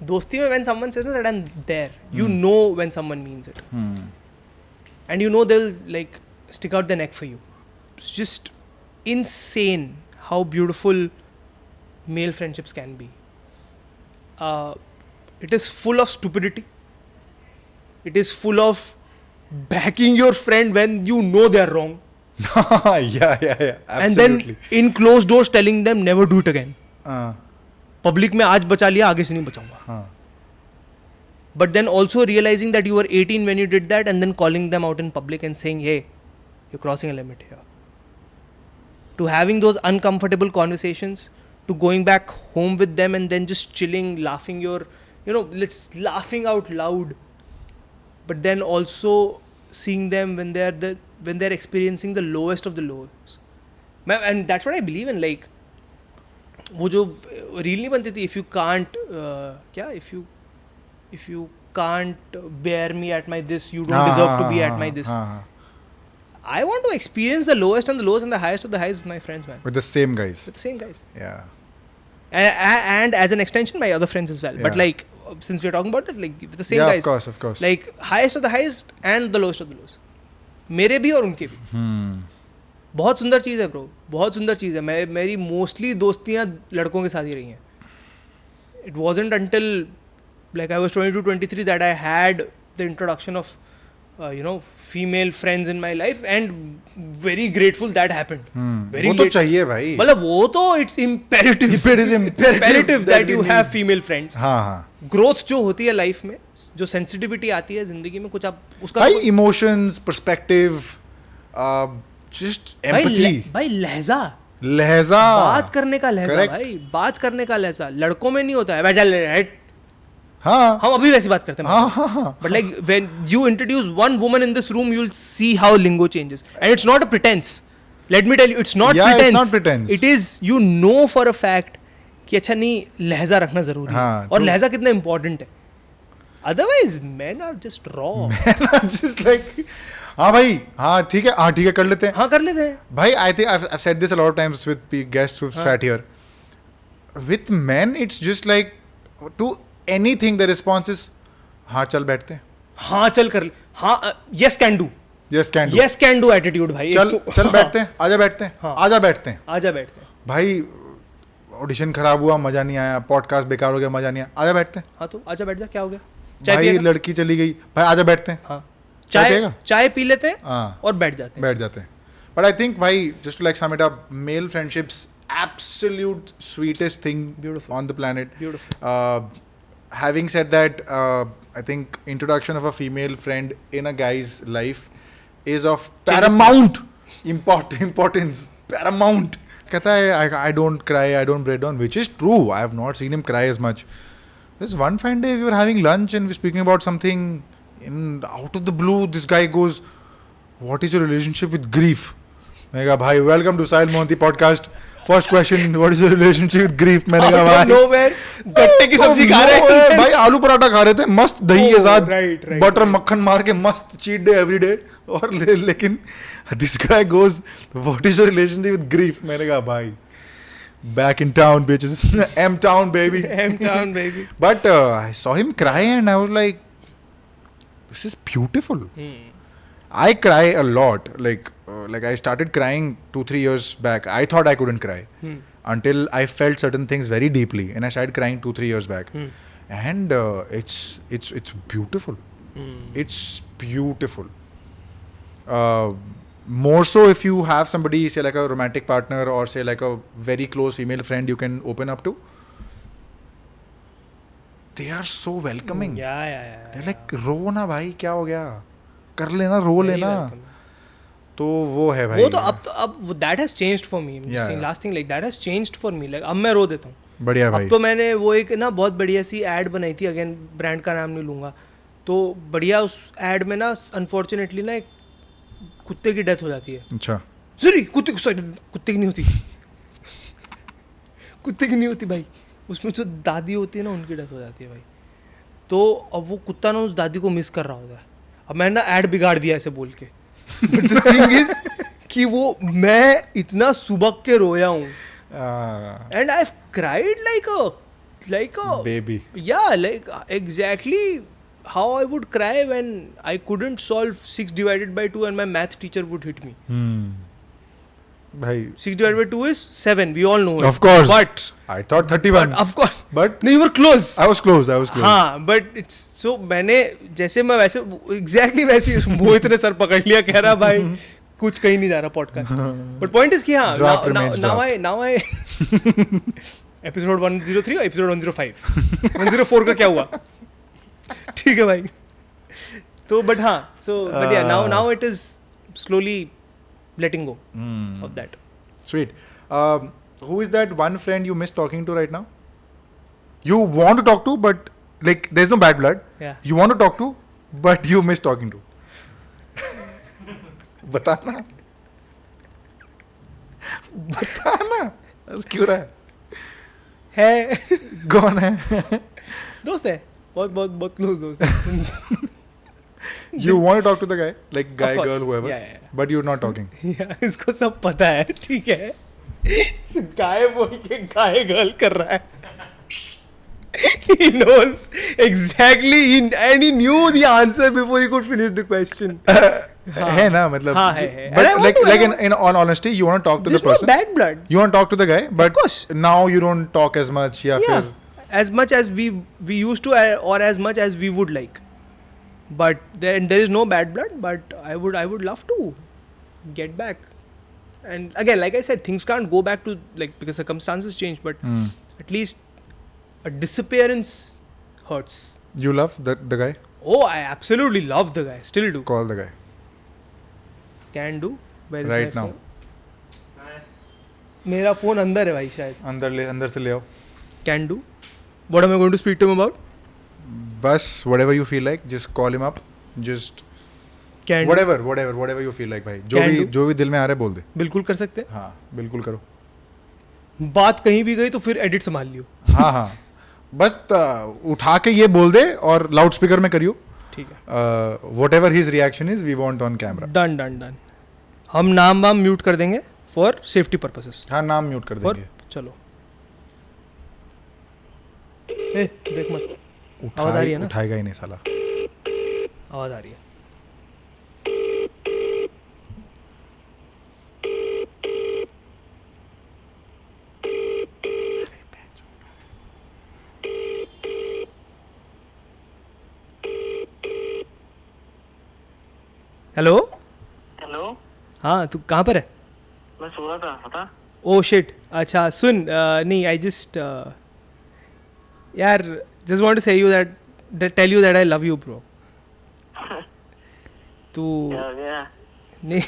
दोस्ती में when someone says that I am there, you know when someone means it, and you know they'll like stick out their neck for you. It's just insane how beautiful male friendships can be. It is full of stupidity. It is full of backing your friend when you know they are wrong, yeah. and then Absolutely. in closed doors telling them never do it again. हाँ. Public में आज बचा लिया, आगे से नहीं बचाऊंगा. हाँ. But then also realizing that you were 18 when you did that, and then calling them out in public and saying, hey, you're crossing a limit here. To having those uncomfortable conversations, to going back home with them and then just chilling, laughing laughing out loud. But then also seeing them when they're experiencing the lowest of the lows. And that's what I believe in. Like, वो जो reel नहीं बनती थी, if you can't bear me at my this, you don't deserve to be at my this. I want to experience the lowest and the lows and the highest of the highs with my friends, man. With the same guys. With the same guys. Yeah. And as an extension, my other friends as well. But Yeah. like, since we're talking about it, like with the same Yeah, guys. of course. Like highest of the highest and the lowest of the lows. मेरे भी और उनके भी. बहुत सुंदर चीज़ है bro, बहुत सुंदर चीज़ है. मेरी मोस्टली दोस्तियाँ लड़कों के साथ ही रही हैं. It wasn't until like I was 22-23 that I had the introduction of female friends in my life, and very grateful that happened. Very वो तो चाहिए भाई. मतलब वो तो it's imperative. It is imperative that that you we have need. female friends. हाँ. Growth जो होती है लाइफ में, जो सेंसिटिविटी आती है जिंदगी में, कुछ आप उसका भाई इमोशंस, पर्सपेक्टिव, जस्ट एम्पैथी. भाई लहजा. बात करने का लहजा. Correct. भाई बात करने का लहजा लड़कों में नहीं होता है. भाई चल राइट, हाँ. हम अभी वैसी बात करते हैं. हाँ. But like when you introduce one woman in this room, you'll see how lingo changes, and it's not a pretense. Let me tell you, it's not Yeah, pretense. it's not pretense. It is, you know for a fact कि अच्छा नहीं, लहजा रखना जरूरी है. हाँ, और true. लहजा कितना important है. Otherwise, men are just raw. Just like, हाँ भाई, हाँ ठीक है कर लेते हैं. हाँ कर लेते हैं. भाई, I think I've said this a lot of times with guests who've sat here. With men, it's just like, to anything the response is, हाँ चल बैठते हैं. हाँ चल कर ले. हाँ yes can do. Yes can do. Yes can do attitude भाई. चल बैठते हैं. आजा बैठते हैं. हाँ. आजा बैठते हैं. आजा बैठते हैं. भाई, ऑडिशन खराब हुआ, मजा नहीं आया, पॉडकास्ट बेकार हो गया, मजा नहीं आया, आजा बैठते हैं। हाँ तो आजा बैठ जा, क्या हो गया? चाय भाई पिएगा? लड़की चली गई, भाई आजा बैठते हैं। हाँ, चाय पिएगा? चाय पी लेते हैं हाँ और बैठ जाते हैं। बैठ जाते हैं। बट आई थिंक भाई just like sum it up, male friendships absolute sweetest thing Beautiful. on the planet. Beautiful. Having said that, I think introduction of a female friend in a guy's life is of paramount importance. Paramount. कहता है I don't cry, I don't break down, which is true. I have not seen him cry as much. There's one fine day we were having lunch and we're speaking about something, and out of the blue this guy goes, what is your relationship with grief? मैंने कहा भाई welcome to Sahil Mohanty podcast. First question, what is your relationship with grief? मैंने कहा भाई nowhere, गट्टे की सब्जी खा रहे हैं भाई, आलू पराठा खा रहे थे मस्त दही के साथ, right, बटर मक्खन मार के मस्त, चीट डे एवरी डे। और लेकिन this guy goes, what is your relationship with grief? मैंने कहा भाई back in town bitches, M town baby, M town baby. But I saw him cry and I was like, this is beautiful. I cry a lot. Like I started crying 2-3 years back. I thought I couldn't cry until I felt certain things very deeply, and I started crying 2-3 years back. And it's beautiful. It's beautiful. More so if you have somebody, say like a romantic partner or say like a very close female friend you can open up to. They are so welcoming. Yeah. They're like, रो ना भाई, क्या हो गया, कर लेना, रो लेना। तो वो है भाई, वो तो अब that has changed for me. Last thing, like that has changed for me. Like अब मैं रो देता हूँ। बढ़िया भाई। अब तो मैंने वो एक ना बहुत बढ़िया सी ऐड बनाई थी, अगेन ब्रांड का नाम नहीं लूँगा, तो बढ़िया उस ऐड में ना अनफॉर्चुनेटली ना एक कुत्ते की डेथ हो जाती है। अच्छा। सॉरी, कुत्ते की नहीं होती कुत्ते की नहीं होती भाई, उसमें जो दादी होती है ना उनकी डेथ हो जाती है भाई। तो अब वो कुत्ता ना उस दादी को मिस कर रहा होता है। अब मैंने ना ऐड बिगाड़ दिया ऐसे बोल के, बट द थिंग इज कि वो मैं इतना सुबक के रोया हूँ, and I have cried like a baby. Yeah, like exactly how I would cry when I couldn't solve 6 divided by 2 and my math teacher would hit me. भाई 6 divided by 2 is 7, we all know it. of course, But I thought 31, of course, but no, you were close. I was close. हाँ, but it's so मैंने जैसे मैं वैसे exactly वैसे वो इतने sir पकड़ लिया, कह रहा भाई कुछ कहीं नहीं जा रहा पॉडकास्ट। बट पॉइंट इज कि हाँ, now I एपिसोड 103 और एपिसोड 105 104 का क्या हुआ, ठीक है भाई। तो बट हाँ, सो बट या now it is slowly letting go of that. Sweet. Who is that one friend you miss talking to right now? You want to talk to, but like there's no bad blood. Yeah. You want to talk to, but you miss talking to. बताना क्यों रहा है कौन है? दोस्त है, बहुत close दोस्त है। You want to talk to the guy, like guy, Of course. girl, whoever, Yeah. but you're not talking. Yeah, इसको सब पता है, ठीक है, गाय बोल के गाय गर्ल कर रहा है। He knows exactly, and he knew the answer before he could finish the question. है ना, मतलब हाँ, है। but And I want like to- in all honesty, you want to talk to There's the person. no bad blood. You want to talk to the guy, but course. now you don't talk as much. या Yeah, फिर as much as we used to, or as much as we would like. But there is no bad blood. But I would love to get back. And again, like I said, things can't go back to like because circumstances change. But at least a disappearance hurts. you love the guy. Oh, I absolutely love the guy. Still do. Call the guy Can do. Where is right my now. phone? मेरा phone अंदर है भाई शायद. अंदर से ले आओ. Can do. What am I going to speak to him about? बस whatever you feel like, just call him up. Just Can do. whatever you feel like भाई. Can जो भी दिल में आ रहा है बोल दे. बिल्कुल कर सकते हैं. हाँ बिल्कुल करो. बात कहीं भी गई तो फिर एडिट संभाल लियो. हाँ बस उठा के ये बोल दे और लाउड स्पीकर में करियो. ठीक है. whatever his reaction is, we want on camera. Done. हम नाम वाम म्यूट कर देंगे फॉर सेफ्टी पर्पसेस. हाँ नाम म्यूट कर और देंगे. चलो. देख मत, आवाज आ रही है ना? उठाएगा ही नहीं साला. आवाज आ रही है. हेलो. हेलो. हाँ तू कहाँ पर है? मैं सो रहा था, पता. Oh shit. अच्छा सुन, नहीं आई जस्ट यार just want to say you that tell you that I love you bro. तू क्या हो गया? नहीं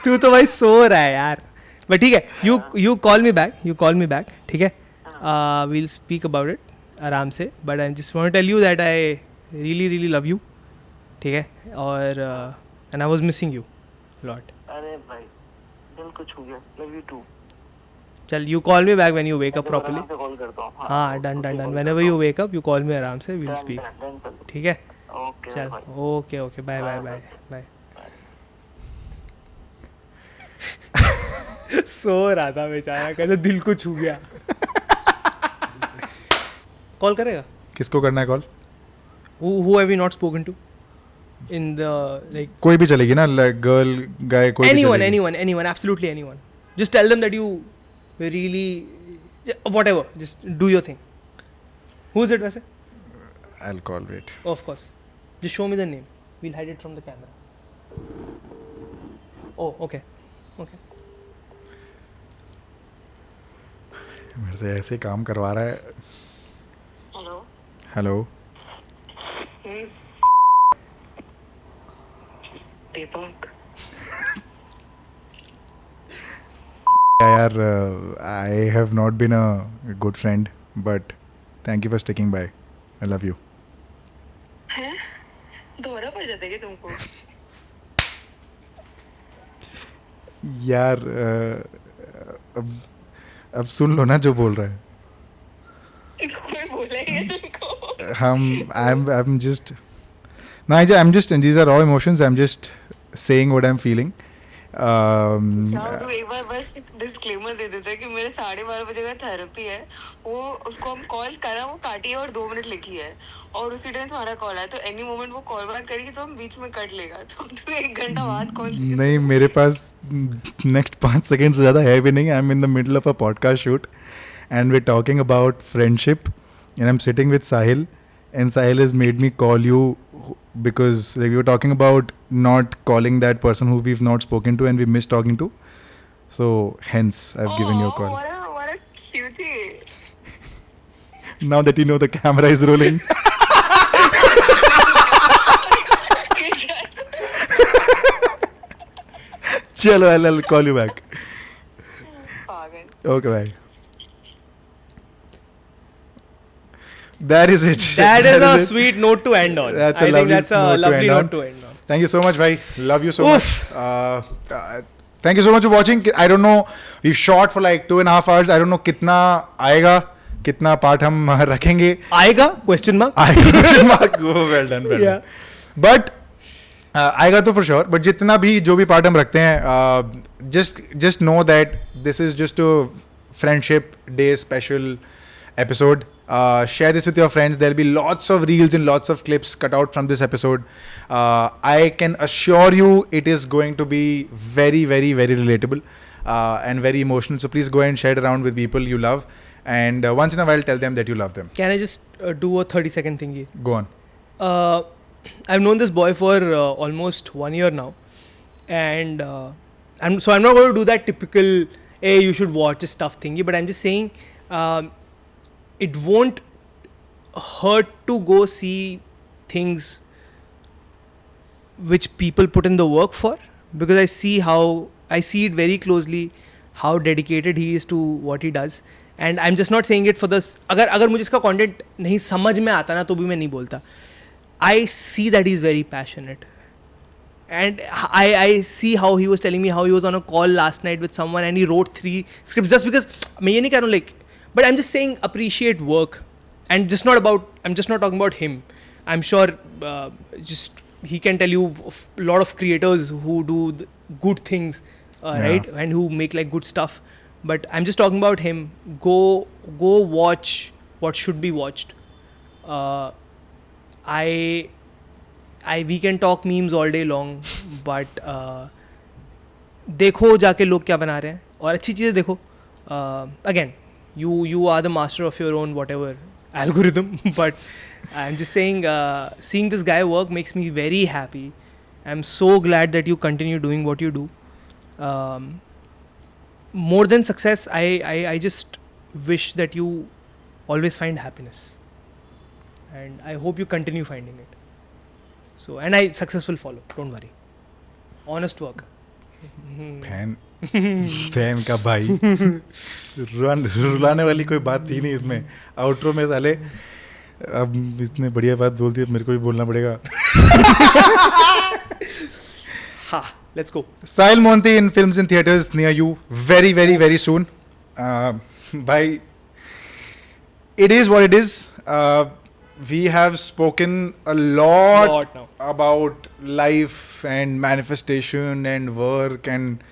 तू तो भाई सो रहा है यार. बट ठीक है, यू कॉल मी बैक ठीक है. वील स्पीक अबाउट इट आराम से. But I just want to tell you that I really love you. ठीक है. और and I was missing you lot. अरे भाई, दिल को छू गया. Love you too. चल you call me back when you wake up properly. Call करता हूँ. हाँ done. Whenever you wake up you call me आराम से. Will speak. ठीक है. ओके चल भाई. Okay bye bye. सो रहा था बेचारा, कहते दिल को छू गया. कॉल करेगा? किसको करना है call? Who have you not spoken to in the like कोई भी चलेगी ना, लाइक गर्ल गाय कोई भी चलेगी. anyone, absolutely anyone. Just tell them that you really whatever, just do your thing. Who is it वैसे? I'll call, wait. Of course. Just show me the name. We'll hide it from the camera. Oh, okay. मेरे से ऐसे काम करवा रहा है. Hello. Hello. दीपक. यार, I have not been a good friend, but thank you for sticking by. I love you. हैं? दोहरा पड़ जाता है क्या तुमको? यार, अब सुन लो ना जो बोल रहा है. कोई बोलेगा तुमको? I'm just. No, I'm just. And these are raw emotions. I'm just saying what I'm feeling. तू एक बार बस डिस्क्लेमर दे देता है कि मेरे 12:30 बजे का थेरेपी है. वो उसको हम कॉल करा, वो काटी है और 2 मिनट लिखी है और उसी टाइम तुम्हारा कॉल आया. तो एनी मोमेंट वो कॉल बैक करेगी तो हम बीच में कट लेगा. तो तू 1 घंटा बाद कॉल. नहीं, मेरे पास नेक्स्ट 5 सेकेंड से ज़्यादा है भी नहीं. I am in the middle of a podcast shoot and we talking about friendship and I am sitting with Sahil and Sahil has made me call you because like we were talking about not calling that person who we've not spoken to and we missed talking to. So hence I've given you a call. What a cutie. Now that you know the camera is rolling. Chalo, I'll call you back. Okay, bye. That is it. That is a sweet note to end on. That's I a think that's a lovely note to end on. Thank you so much, bhai. Love you so Oof. much. Thank you so much for watching. I don't know. We've shot for like 2.5 hours. I don't know कितना आएगा, कितना part हम रखेंगे. आएगा? Question mark. आएगा? Question mark. Oh, well done. Yeah. But आएगा तो for sure. But जितना भी जो भी part हम रखते हैं, just know that this is just a friendship day special episode. Share this with your friends. There'll be lots of reels and lots of clips cut out from this episode. I can assure you it is going to be very relatable and very emotional. So please go and share it around with people you love. And once in a while, tell them that you love them. Can I just do a 30-second thingy? Go on. I've known this boy for almost 1 year now. And I'm not going to do that typical, hey, you should watch this stuff thingy. But I'm just saying, it won't hurt to go see things which people put in the work for, because I see it very closely how dedicated he is to what he does. And I'm just not saying it for this. अगर मुझे इसका content नहीं समझ में आता ना तो भी मैं नहीं बोलता. I see that he's very passionate. And I see how he was telling me how he was on a call last night with someone and he wrote 3 scripts just because मैं ये नहीं कह रहा हूँ like. But I'm just saying appreciate work, and I'm just not talking about him. I'm sure just he can tell you a lot of creators who do good things, right? And who make like good stuff. But I'm just talking about him. Go watch what should be watched. We can talk memes all day long, but देखो जाके लोग क्या बना रहे हैं और अच्छी चीज़ें देखो. Again, you are the master of your own whatever algorithm. But I'm just saying, seeing this guy work makes me very happy. I'm so glad that you continue doing what you do. More than success, I just wish that you always find happiness, and I hope you continue finding it. So, and success will follow, don't worry. Honest work. Fan का भाई रुलाने वाली कोई बात थी नहीं इसमें. Outro में साले अब इसने बढ़िया बात बोल दी, अब मेरे को भी बोलना पड़ेगा. Ha, let's go. Sahil Monty in films and theaters near you very, very, very soon. Bhai, it is what it is. We have spoken a lot now. about life and manifestation and work and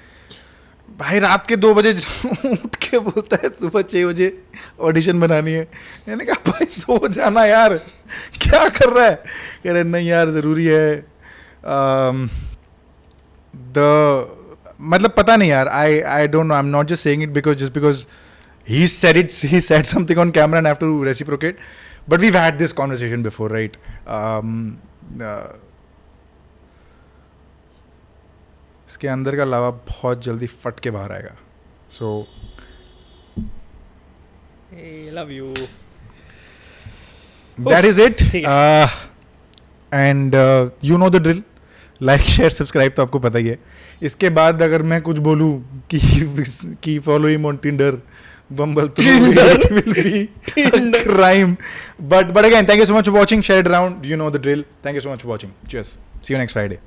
भाई रात के 2 बजे उठ के बोलता है सुबह 6 बजे ऑडिशन बनानी है. मैंने कहा भाई सो जाना यार, क्या कर रहा है. कह रहे नहीं यार ज़रूरी है. मतलब पता नहीं यार. I don't know. I'm not just saying it because he said something on camera and I have to reciprocate. But we've had this conversation before, right? इसके अंदर का लावा बहुत जल्दी फट के बाहर आएगा. So Hey, love you. that is it. ठीक है. And you know the drill. Like share subscribe तो आपको पता ही है. इसके बाद अगर मैं कुछ बोलूँ कि फॉलो हिम ऑन टिंडर, बम्बल, तो it will be a crime. But again, thank you so much for watching. Share it around. You know the drill. Thank you so much for watching. Cheers. See you next Friday.